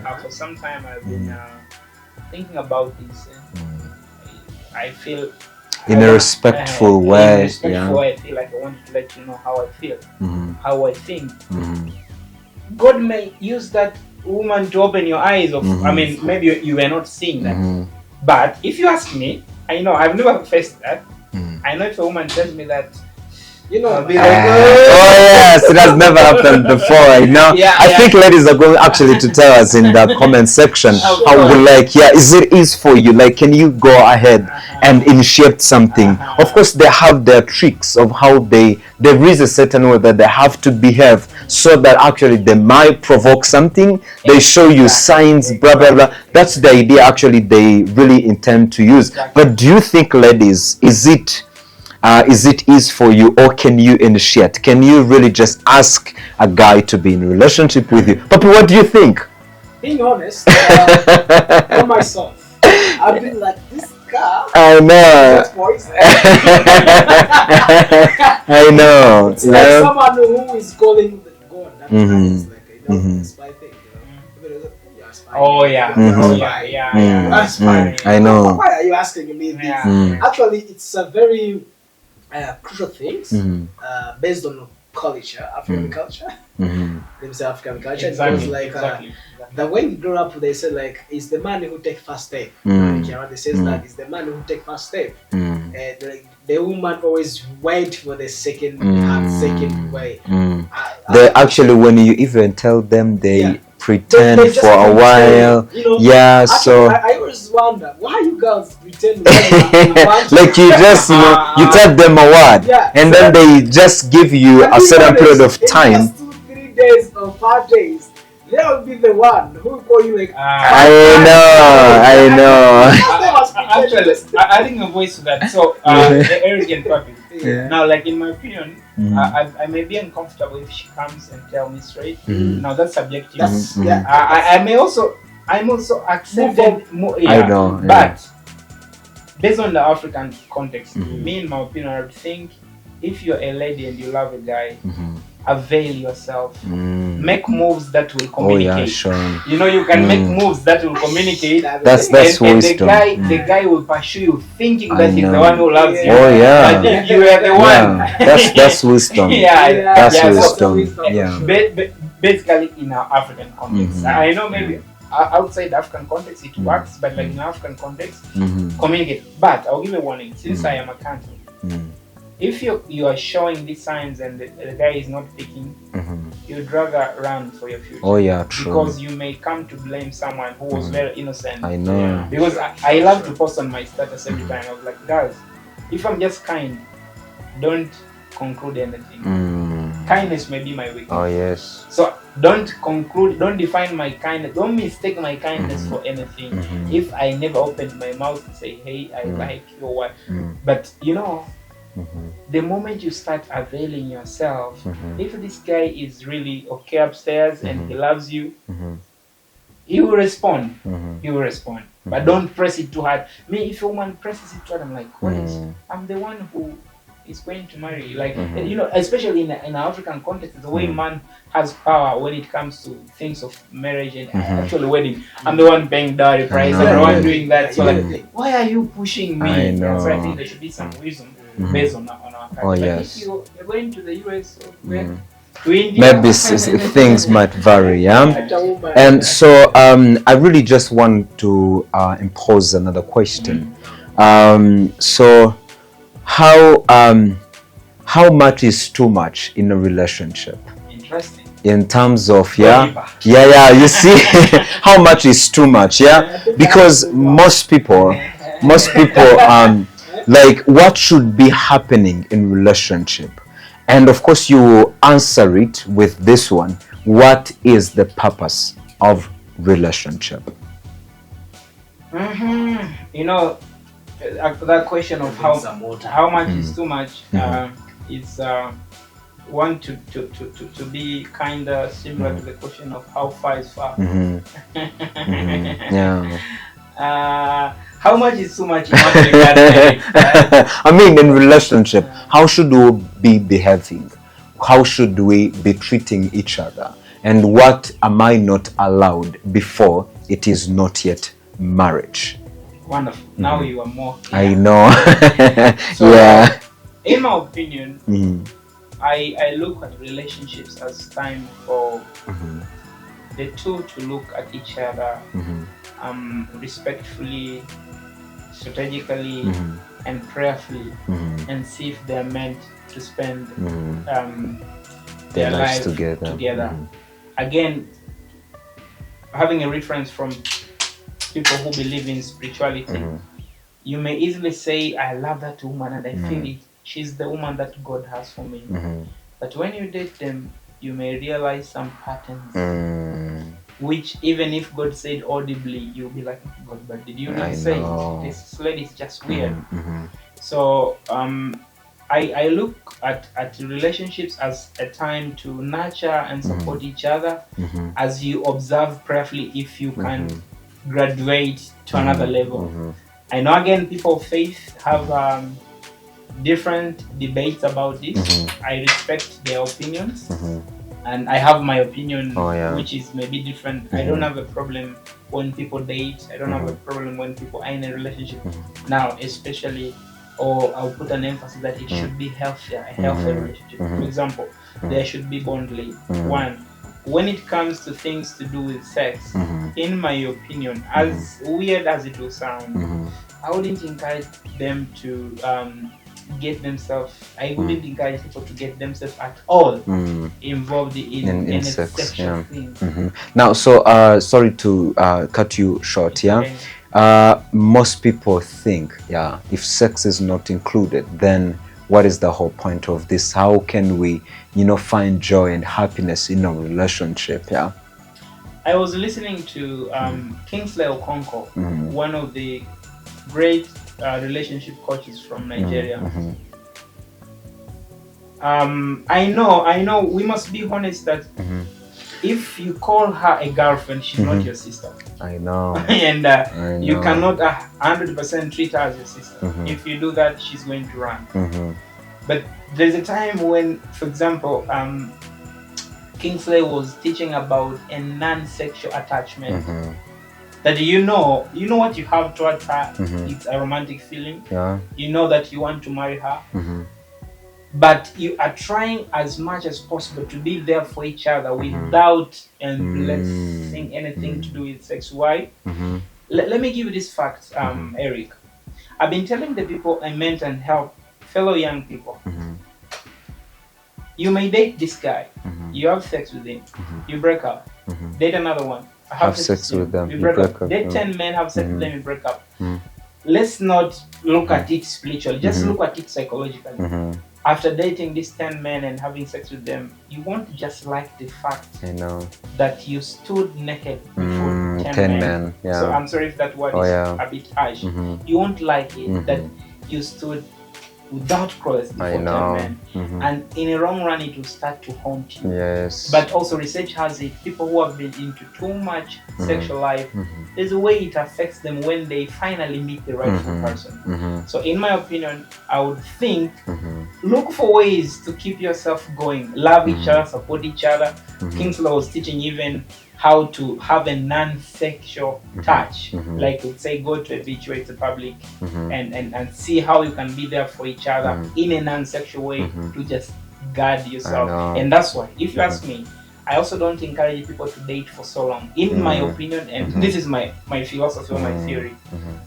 think for some time I've been thinking about this, and I feel in a respectful way. I feel like I wanted to let you know how I feel, how I think. God may use that woman to open your eyes of, I mean, maybe you were not seeing that. But if you ask me, I know I've never faced that. I know if a woman tells me that, you know, I'll be like, oh yes, it has never happened before. I know. I think ladies are going actually to tell us in the comment section how we like. Yeah, is it easy for you? Like, can you go ahead and initiate something? Of course, they have their tricks of how there is a certain way that they have to behave so that actually they might provoke something. They show you signs, blah blah blah. That's the idea actually they really intend to use. But do you think, ladies, is it easy for you, or can you initiate? Can you really just ask a guy to be in a relationship with you? Papi, what do you think? Being honest, for myself, I've been like, this guy. I know. I know. It's like someone who is calling God. That is like, you know, spy thing. Oh yeah. That's fine. I know. Why are you asking me this? Actually, it's a very crucial things based on culture, African culture. Let me say African culture. Exactly. Like that when you grow up, they say like, it's the man who take first step. They say that it's the man who take first step. The woman always wait for the second way. They actually, when you even tell them, they pretend they for a while. You know, actually, so I always wonder why you girls pretend like you just, you know, you tell them a word and then they just give you a certain period of time. In 2-3 days or 5 days, they will be the one who will call you like, I know. Actually, adding a voice to that. So the arrogant puppy. Now, like in my opinion, I may be uncomfortable if she comes and tell me straight. Now that's subjective. I'm also accepted more. I know. But based on the African context, me in my opinion, I would think if you're a lady and you love a guy, avail yourself. Make moves that will communicate. You know, you can make moves that will communicate. That's wisdom. And the guy will pursue you thinking that he's the one who loves you. Oh yeah. But if you are the one, that's wisdom. That's wisdom. Basically, in our African context, I know maybe outside the African context it works, but like in African context, communicate. But I'll give a warning. Since I am a Catholic, if you are showing these signs and the guy is not picking, you'd rather run for your future. Oh yeah, true. Because you may come to blame someone who was very innocent. I know. Because I love to post on my status every time. I was like, guys, if I'm just kind, don't conclude anything. Kindness may be my weakness. Oh yes. So don't define my kindness. Don't mistake my kindness for anything. If I never opened my mouth and say, hey, I like you or what. But you know, the moment you start availing yourself, if this guy is really okay upstairs and he loves you, he will respond. He will respond. But don't press it too hard. Me, if a woman presses it too hard, I'm like, what is? I'm the one who is going to marry you. Like, you know, especially in an African context, the way man has power when it comes to things of marriage and actually wedding. I'm the one paying dowry price. I'm the one doing that. So like, why are you pushing me? I know. So I think there should be some wisdom based on our culture. Oh yes. If you're going to the US or maybe things might vary, and so I really just want to impose another question. So how much is too much in a relationship? Interesting. In terms of you see, how much is too much? Because most people like, what should be happening in relationship? And of course you will answer it with this one. What is the purpose of relationship? You know, that question of how much is too much is one to be kind of similar to the question of how far is far. How much is too much in what regard? I mean, in relationship, how should we be behaving? How should we be treating each other? And what am I not allowed before it is not yet marriage? Wonderful. Now you are more clear. I know. So, in my opinion, I look at relationships as time for the two to look at each other respectfully, strategically, and prayerfully, and see if they're meant to spend their lives together. Again, having a reference from people who believe in spirituality, you may easily say, I love that woman and I feel it. She's the woman that God has for me. But when you date them, you may realize some patterns, which even if God said audibly, you'll be like, God, but did you not say it? This lady is just weird. So I look at relationships as a time to nurture and support each other as you observe prayerfully if you can graduate to another level. I know, again, people of faith have different debates about this. I respect their opinions, and I have my opinion, which is maybe different. I don't have a problem when people date. I don't have a problem when people are in a relationship now, especially, or I'll put an emphasis that it should be healthier, a healthy relationship. For example, there should be boundary. One, when it comes to things to do with sex, in my opinion, as weird as it will sound, I wouldn't encourage them to get themselves, I wouldn't encourage people to get themselves at all involved in a sexual thing. Now, so sorry to cut you short, most people think, if sex is not included, then what is the whole point of this? How can we, find joy and happiness in a relationship? I was listening to Kingsley Okonkwo, one of the great relationship coaches from Nigeria. I know we must be honest that if you call her a girlfriend, she's not your sister. I know. And you cannot 100% treat her as your sister. If you do that, she's going to run. But there's a time when, for example, Kingsley was teaching about a non-sexual attachment. That you know what you have towards her, it's a romantic feeling. You know that you want to marry her. But you are trying as much as possible to be there for each other without blessing anything to do with sex. Why? Let me give you this fact, Eric. I've been telling the people I mentor and help, fellow young people. You may date this guy, you have sex with him, you break up, date another one, have sex with them, you break up. Date 10 men, have sex with them, you break up. Let's not look at it spiritually, just look at it psychologically. After dating these 10 men and having sex with them, you won't just like the fact that you stood naked before 10 men. So I'm sorry if that word is a bit harsh. You won't like it that you stood without clothes before 10 men. And in the long run, it will start to haunt you. But also, research has it, people who have been into too much sexual life, there's a way it affects them when they finally meet the rightful person. So in my opinion, I would think, look for ways to keep yourself going. Love each other, support each other. Kingsley was teaching even how to have a non-sexual touch, like let's say go to a beach where it's a public, and see how you can be there for each other in a non-sexual way to just guard yourself. And that's why, if you ask me, I also don't encourage people to date for so long. In my opinion, and this is my philosophy or my theory,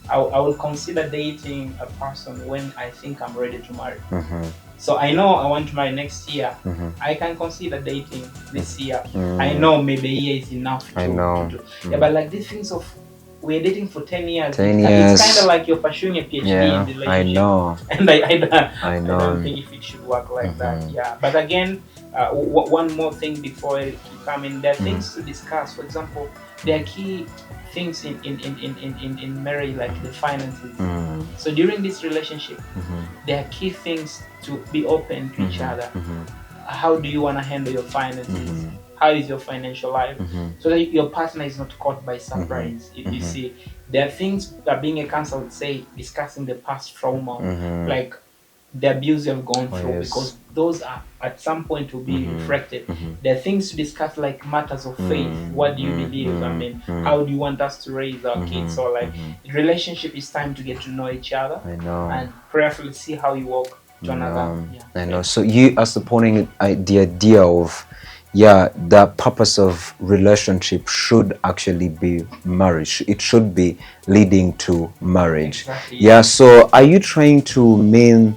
I will consider dating a person when I think I'm ready to marry. So I know I want to marry next year. I can consider dating this year. I know maybe a year is enough to do. But like these things of we're dating for 10 years. It's kind of like you're pursuing a PhD in the relationship. I know. And I don't think if it should work like that. But again, one more thing before you come in, there are things to discuss. For example, there are key things in marriage, like the finances. So during this relationship, there are key things to be open to each other. How do you want to handle your finances? How is your financial life? So that your partner is not caught by surprise. If you see, there are things that being a counselor would say, discussing the past trauma, like the abuse you have gone through, because those are at some point will be reflected. There are things to discuss, like matters of faith. What do you believe? I mean, how do you want us to raise our kids? So like relationship is time to get to know each other and prayerfully see how you walk to another. I know. So you are supporting the idea of, yeah, the purpose of relationship should actually be marriage. It should be leading to marriage. Exactly. Yeah, so are you trying to mean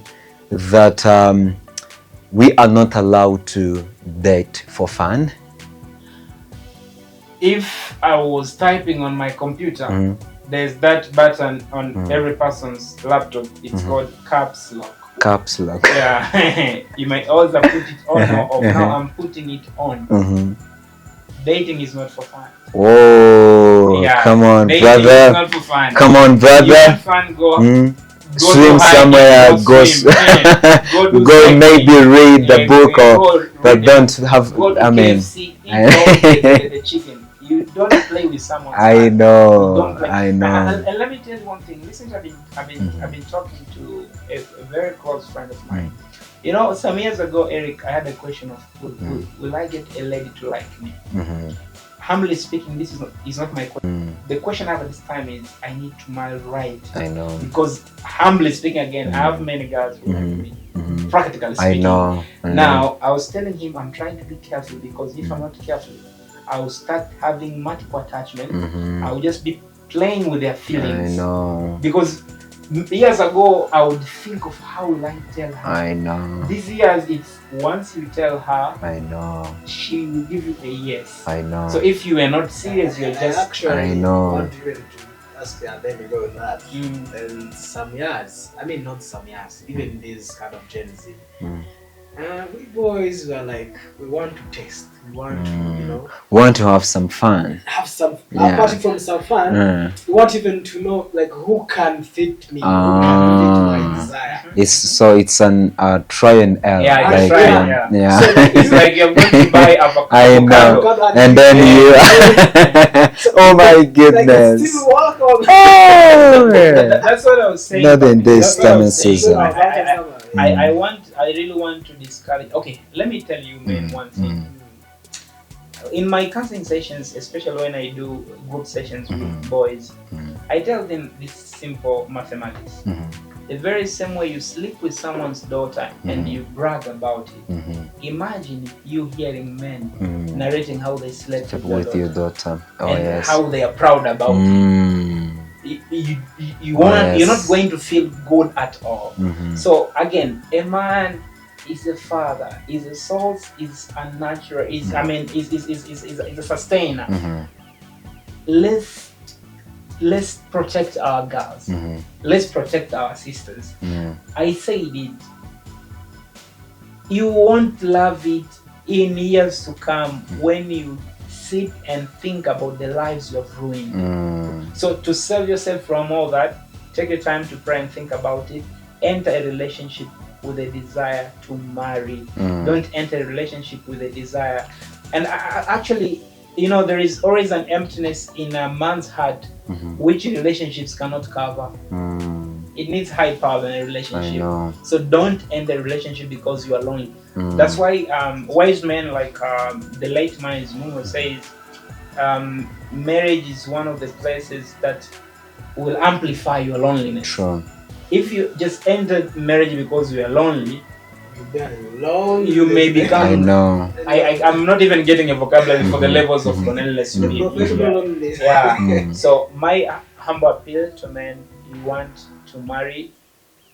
that we are not allowed to date for fun? If I was typing on my computer, there's that button on every person's laptop. It's called caps lock. Caps lock. Yeah, you might also put it on or off. Now I'm putting it on. Dating is not for fun. Oh, yeah, come on, dating brother. Is not for fun. Come on, brother. You want fun, go swim somewhere, go maybe read the book but don't have, I mean, the chicken. You don't play with someone. I know. And let me tell you one thing. Listen, I've been talking to a very close friend of mine. You know, some years ago, Eric, I had a question of will I get a lady to like me? Humbly speaking, this is not my question. The question I have at this time is I need to marry right. I know. Because humbly speaking, again, I have many girls who like me. Practically speaking. I know. Now, I was telling him I'm trying to be careful because if I'm not careful, I will start having multiple attachments. I will just be playing with their feelings. I know. Because years ago, I would think of how will I tell her. I know. These years, it's once you tell her, I know, she will give you a yes. I know. So if you are not serious, you're just actually, I know. want even to ask you, and then we go with that. And some years, I mean not some years, even this kind of Gen Z. We boys were like, we want to test, we want to, you know, want to have some fun. Have some, apart from some fun, we want even to know like who can fit me, who can fit my desire. It's an try and error. Yeah, like, yeah. So it's like you're going to buy avocado. I know. And then you, oh my goodness. Like still walk on. Oh, that's what I was saying. Not in this time and season. I really want to discourage. Okay, let me tell you, man, one thing. In my counseling sessions, especially when I do group sessions with boys, I tell them this simple mathematics. The very same way you sleep with someone's daughter and you brag about it. Imagine you hearing men narrating how they slept with your daughter. And how they are proud about it. You're not going to feel good at all. So again, a man is a father, is a source, is a natural, is a sustainer. Let's protect our girls. Let's protect our sisters. I said it. You won't love it in years to come when you sit and think about the lives you have ruined. So to save yourself from all that, take your time to pray and think about it. Enter a relationship with a desire to marry. Don't enter a relationship with a desire. And actually, you know, there is always an emptiness in a man's heart which relationships cannot cover. It needs high power in a relationship. So don't end the relationship because you are lonely. That's why wise men like the late man Mungo says, marriage is one of the places that will amplify your loneliness. Sure. If you just entered marriage because you are lonely, you may become. I know. I'm not even getting a vocabulary for the levels of loneliness you need. Yeah. So my humble appeal to men: you want to marry,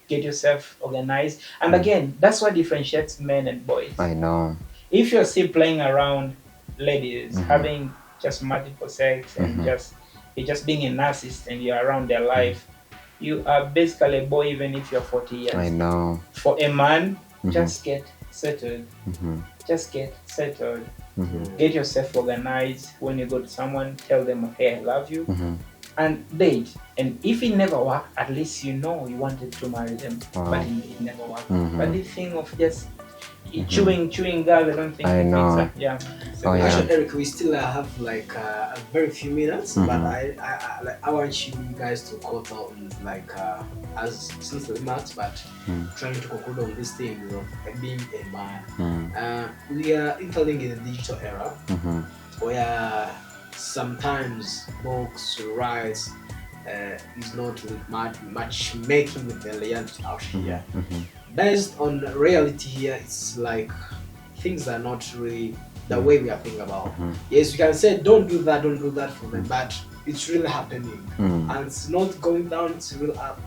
get yourself organized. And again, that's what differentiates men and boys. I know. If you're still playing around ladies, having just multiple sex and you're just being a narcissist and you're around their life, you are basically a boy even if you're 40 years. I know. For a man, just get settled. Just get settled. Get yourself organized. When you go to someone, tell them, hey, I love you. And date. And if it never worked, at least you know you wanted to marry them. But it never worked. But the thing of just chewing girl, I don't think I know. Actually, Eric, we still have like a very few minutes, but I want you guys to quote on like as simple remarks, but trying to conclude on this thing of being a man. We are entering in a digital era where sometimes books, rights is not with much making with the reality out here. Based on reality here, it's like things are not really the way we are thinking about. Yes, you can say don't do that for them, but it's really happening, and it's not going down, it's really up.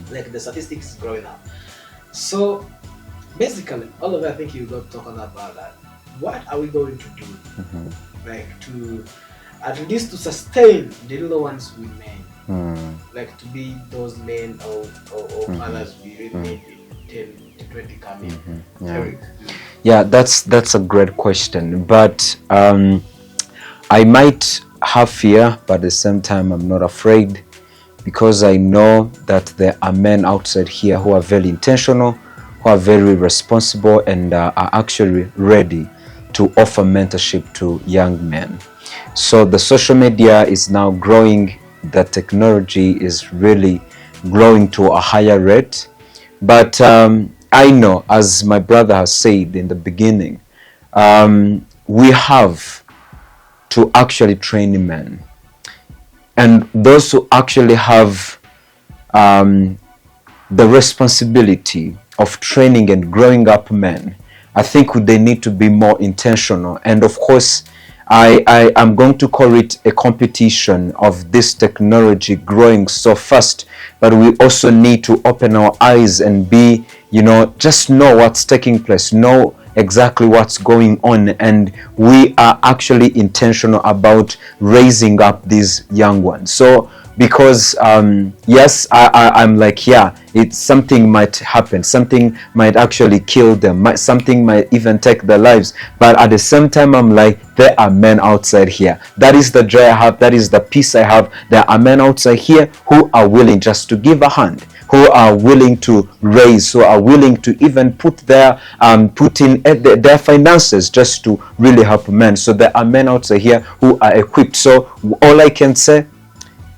Like the statistics is growing up. So basically, all of it, I think you got talking about that. What are we going to do, like to at least to sustain the little ones we made, like to be those men or others we made in 10 to 20 coming. Yeah, that's a great question, but I might have fear, but at the same time I'm not afraid, because I know that there are men outside here who are very intentional, who are very responsible, and are actually ready to offer mentorship to young men. So the social media is now growing, the technology is really growing to a higher rate, but I know, as my brother has said in the beginning, we have to actually train men, and those who actually have the responsibility of training and growing up men, I think they need to be more intentional. And of course, I am going to call it a competition of this technology growing so fast, but we also need to open our eyes and be, just know what's taking place, know exactly what's going on, and we are actually intentional about raising up these young ones. So because yes, I'm like, yeah, it's something might happen, something might actually kill them, something might even take their lives, but at the same time I'm like, there are men outside here. That is the joy I have, that is the peace I have. There are men outside here who are willing just to give a hand, who are willing to raise, who are willing to even put their their finances just to really help men. So there are men outside here who are equipped. So all I can say,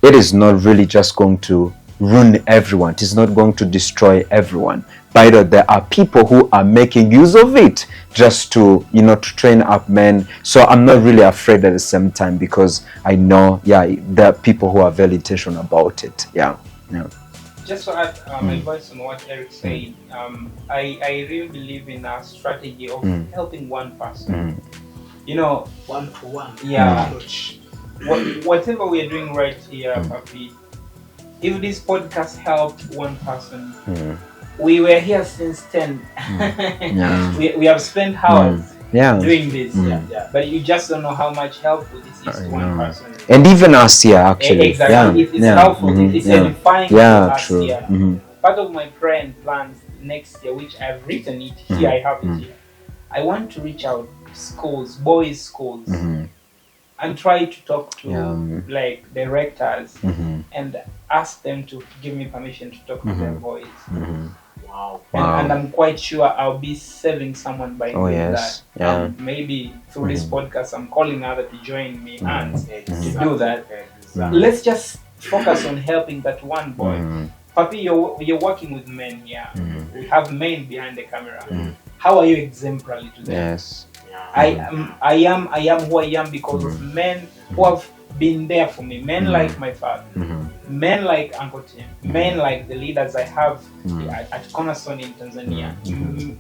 it is not really just going to ruin everyone. It is not going to destroy everyone. But there are people who are making use of it just to, to train up men. So I'm not really afraid at the same time, because I know, there are people who are very intentional about it. Yeah. Just to add my voice on what Eric said, I really believe in a strategy of helping one person. One to one. Yeah. Whatever we are doing right here, Papi, if this podcast helped one person, we were here since 10. we have spent hours doing this, but you just don't know how much helpful this is to one person. And even us here, actually. Exactly. It's helpful. It's edifying to us here. Part of my prayer and plans next year, which I've written it here, I have it here. I want to reach out schools, boys' schools, and try to talk to like directors and ask them to give me permission to talk to their boys. Wow. And I'm quite sure I'll be saving someone by doing that. Maybe through this podcast, I'm calling others to join me and to do that. Let's just focus on helping that one boy. Papi, you're working with men here. We have men behind the camera. How are you exemplary to them? Yes. I am who I am because of men who have been there for me. Men like my father, men like Uncle Tim, men like the leaders I have at Cornerstone in Tanzania,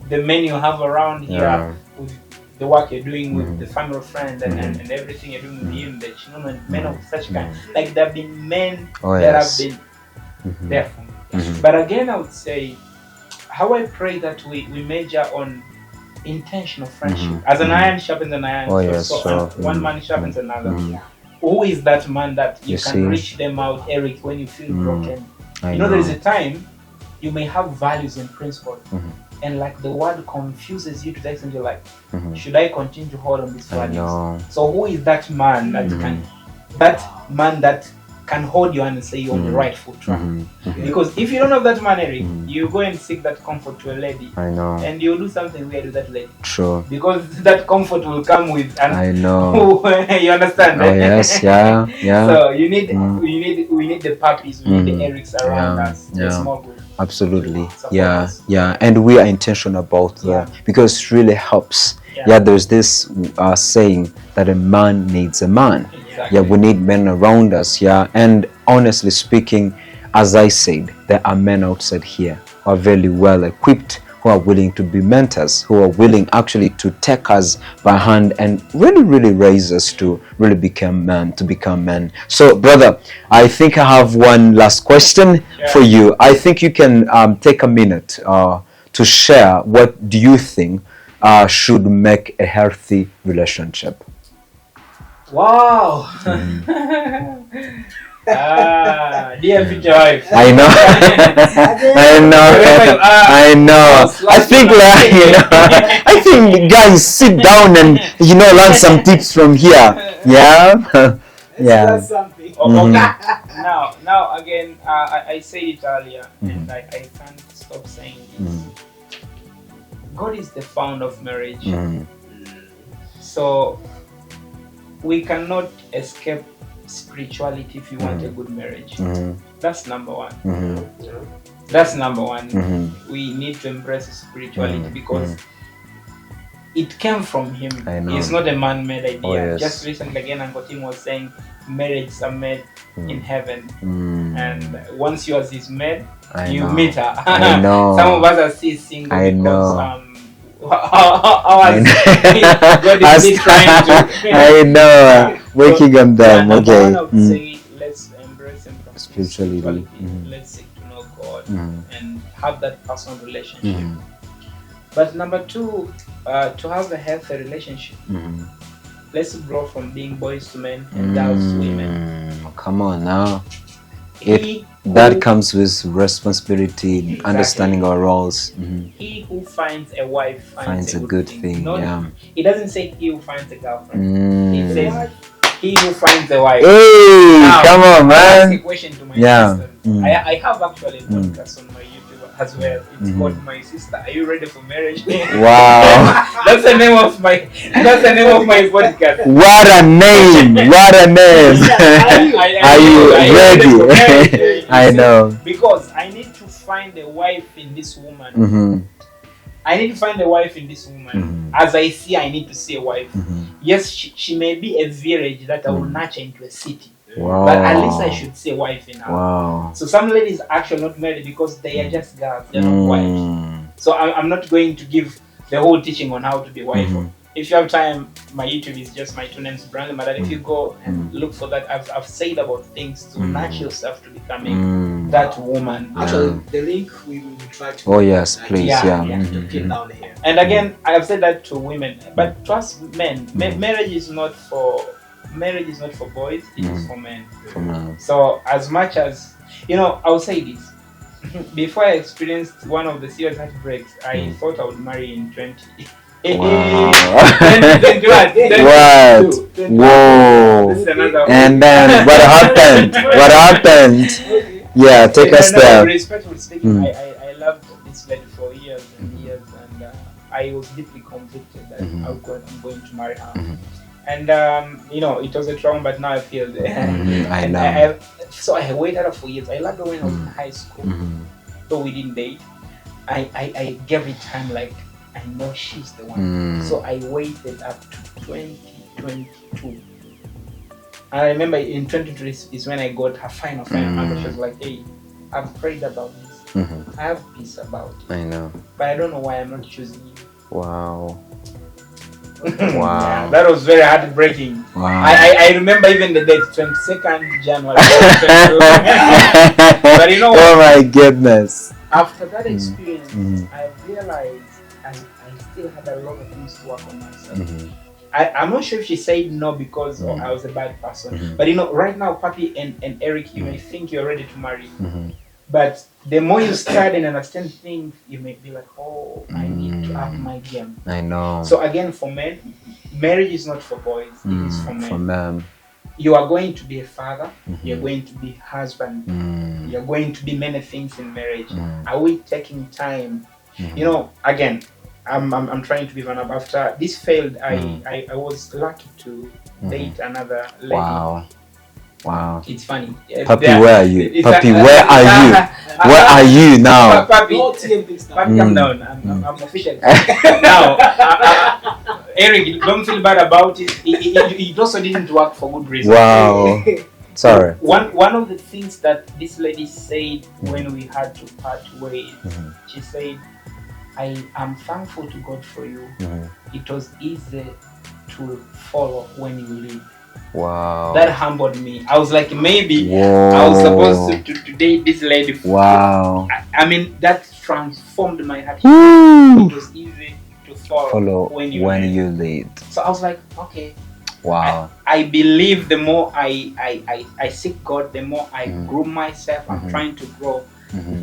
the men you have around here with the work you're doing with the family friend and everything you're doing with him, the children, men of such kind. Like there have been men that have been there for me. But again, I would say, how I pray that we major on intentional friendship. As an iron sharpens an iron, one man sharpens another. Who is that man that you can reach them out, Eric, when you feel broken? There is a time you may have values and principles, and like the word confuses you to the extent you're like, should I continue to hold on these values? So who is that man that can hold you and say you're on the right foot track? Because if you don't have that man, Eric, you go and seek that comfort to a lady. And you'll do something weird with that lady. True. Because that comfort will come with you understand? So we need the puppies, we need the Erics around us. It's more good. Absolutely. And we are intentional about that because it really helps. There's this saying that a man needs a man. We need men around us. And honestly speaking, as I said, there are men outside here who are very well equipped, who are willing to be mentors, who are willing actually to take us by hand and really raise us to really become men. So brother, I think I have one last question for you. I think you can take a minute to share what do you think should make a healthy relationship. Wow. Dear future wife. I know. I know. I think I think guys sit down and learn some tips from here. Yeah. Yeah. Something. Now again, I said it earlier, and I can't stop saying this. God is the founder of marriage. So we cannot escape spirituality if you want a good marriage. That's number one. That's number one. We need to embrace spirituality because it came from him. It's not a man-made idea. Oh, yes. Just recently again, Uncle Tim was saying marriages are made in heaven, and once yours is made, you meet her. I know. Some of us are still single because God is trying to. I know. Working on them. Okay. I would say let's embrace him from spirituality. Let's seek to know God and have that personal relationship. But number two, to have a healthy relationship, let's grow from being boys to men and girls to women. Come on now. That comes with responsibility, understanding our roles. He who finds a wife finds a good thing. It doesn't say he who finds a girlfriend. It says he who finds a wife. Hey, now, come on, man. I ask a question to my sister. I have actually a podcast on my YouTube as well. It's called My Sister. Are you ready for marriage? Wow. That's the name of my podcast. What a name. What a name. Are you ready? I know. Because I need to find a wife in this woman. I need to find a wife in this woman. As I see, I need to see a wife. Yes, she may be a village that I will nurture into a city. Wow. But at least I should see a wife in her. Wow. So some ladies are actually not married because they are just girls. They're not wives. So I'm not going to give the whole teaching on how to be wife. If you have time, my YouTube is just my two names, Brandon. But if you go and look for that, I've said about things to nurture yourself to becoming that woman. Actually, the link we will try to. Oh yes, please, yeah. Pin down here. And again, I have said that to women, but trust men. Marriage is not for boys. It is for men. So as much as I'll say this. Before I experienced one of the serious heartbreaks, I thought I would marry in 20. Wow. 20, Whoa. And then what happened? What happened? Yeah, take us there. Respectfully speaking, I loved this lady for years and years, and I was deeply convicted that I'm going to marry her. And it was a trauma, but now I feel I know. So I waited her for years. I loved her when I was in high school, though we didn't date. I gave it time, like I know she's the one. So I waited up to 2022. And I remember in 2023 is when I got her final answer. She was like, "Hey, I've prayed about this. I have peace about it. I know. But I don't know why I'm not choosing you." Wow. Yeah, that was very heartbreaking. Wow. I remember even the date, 22nd January. But you know what? Oh my goodness. After that experience, I realized I still had a lot of things to work on myself. I'm not sure if she said no because I was a bad person. But right now, Papi and Eric, you may think you're ready to marry. But the more you study and understand things, you may be like, oh, I need to up my game. I know. So again, for men, marriage is not for boys, it is for men. For men. You are going to be a father, you're going to be husband, you're going to be many things in marriage. Are we taking time? Again, I'm trying to be one up. After this failed, I was lucky to date another lady. Wow. It's funny. Papi, where are you? Papi, where are you? Where are you now? Papi, come down. I'm official. Now, Eric, don't feel bad about it. It also didn't work for good reason. Wow. Sorry. One of the things that this lady said when we had to part ways, she said, I am thankful to God for you. It was easy to follow when you leave. Wow. That humbled me. I was like, maybe I was supposed to date this lady. Wow. I mean, that transformed my heart. It was easy to follow when you lead. So I was like, okay. Wow. I believe the more I seek God, the more I groom myself. I'm trying to grow.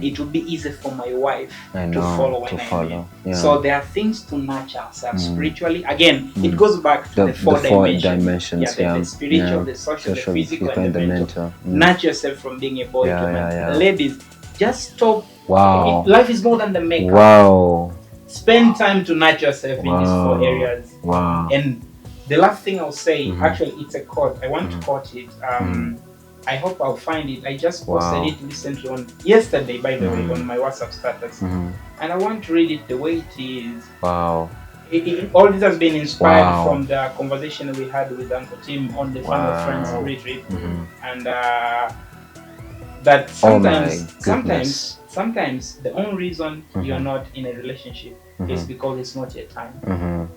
It will be easy for my wife to follow when I leave. Yeah. So there are things to nurture ourselves spiritually. Again, it goes back to the four dimensions. The spiritual, the social, the physical, and the mental. Nurture yourself from being a boy to man. Ladies, just stop. Wow. Life is more than the makeup. Wow. Spend time to nurture yourself in these four areas. Wow. And the last thing I'll say, actually, it's a quote. I want to quote it. I hope I'll find it. I just posted it recently yesterday, by the way, on my WhatsApp status. And I want to read it the way it is. Wow. All this has been inspired from the conversation we had with Uncle Tim on the Fun of Friends retreat. And that sometimes the only reason you're not in a relationship is because it's not your time.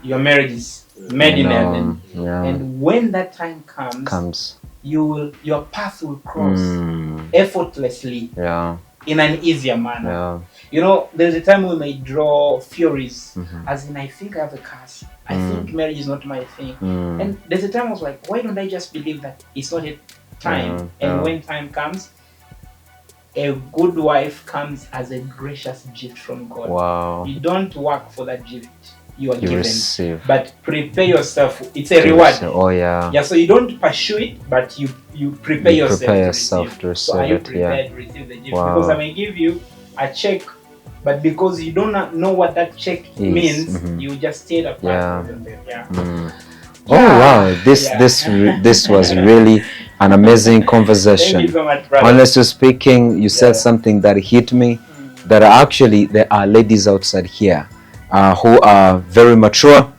Your marriage is made in heaven. And when that time comes, your path will cross effortlessly in an easier manner. You know, there's a time we may draw theories, as in, I think I have a curse. I think marriage is not my thing. And there's a time I was like, why don't I just believe that it's not a time? And when time comes, a good wife comes as a gracious gift from God. Wow. You don't work for that gift. You are given, receive. But prepare yourself. It's a reward. Yeah. So you don't pursue it, but you prepare yourself to receive. So are you prepared to receive the gift? Because I may give you a check, but because you don't know what that check means, you just stayed up. Oh wow! This was really an amazing conversation. Thank you so much, brother. Honestly speaking, you said something that hit me. That actually there are ladies outside here. Who are very mature,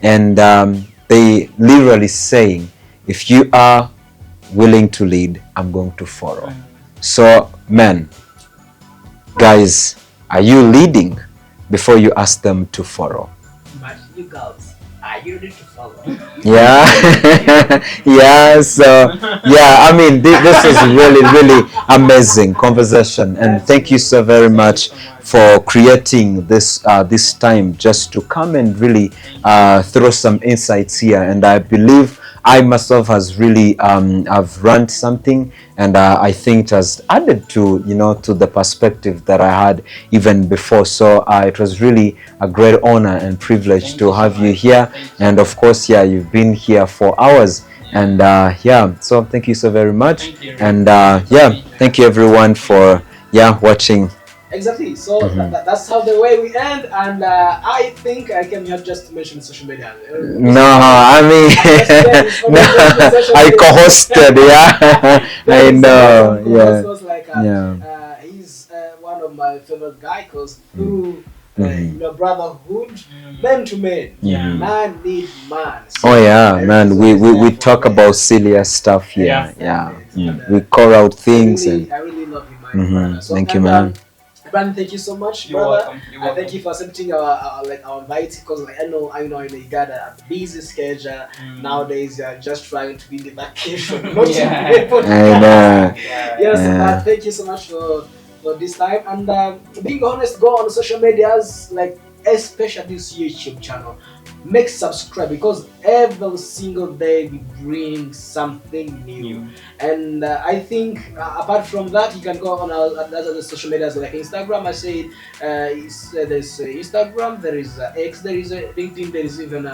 and they literally saying, if you are willing to lead, I'm going to follow. So men, guys, are you leading before you ask them to follow? But you girls, are you ready to follow? So I mean, this is really amazing conversation, and thank you so very much for creating this time just to come and really throw some insights here. And I believe I myself has really I've learned something, and I think it has added to to the perspective that I had even before. So it was really a great honor and privilege to have you here, and of course you've been here for hours, and so thank you so very much. And thank you everyone for watching. Exactly. So that's how the way we end, and I think I came here just to mention social media. No, I mean, I co-hosted. I know. He's one of my favorite guys because through brotherhood, men to men, man need man. So man. We talk about serious stuff here. We call out things. I really love you, my brother. So, thank you, man. Brandon, thank you so much, brother. Thank you for accepting our invite, because I know you got a busy schedule nowadays. You're just trying to be in the vacation. Thank you so much for this time, and being honest, go on social medias, like especially this YouTube channel. Make subscribe, because every single day we bring something new. And I think apart from that, you can go on other social medias like Instagram. I said there's Instagram, there is X, there is LinkedIn, there is even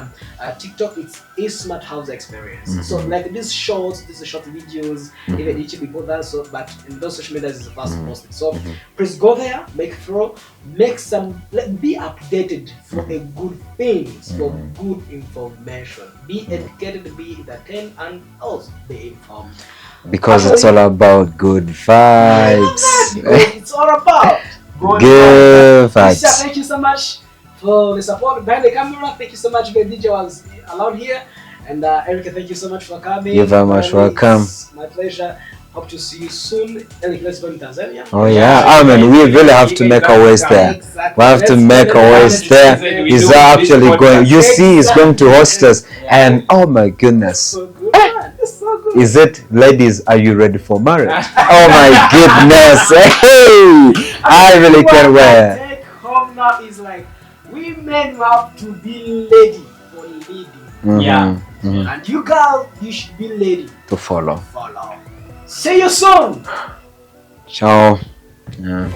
TikTok. It's a smart house experience. So like these short videos, even YouTube people that. So but in those social medias is the first posted. So please go there, be updated for a good things, for good information. Be educated, be entertained, and also be informed. Because it's all about good vibes. It's all about good vibes. Thank you so much for the support behind the camera. Thank you so much, the DJ was allowed here. And Erica, thank you so much for coming. You're very much welcome. It's my pleasure. Hope to see you soon. And let's go in Tanzania. Oh yeah, I mean, we really have to make our ways there. Exactly. We have to make our ways there. He's actually going. You see, he's going to host us, and oh my goodness. So good, man. It's so good. Is it, ladies, are you ready for marriage? Oh my goodness. Hey, I really can't wait. Take home now is like, we men have to be ready for leading. Yeah. And you girl, you should be ready To follow. follow. See you soon. Ciao. Yeah.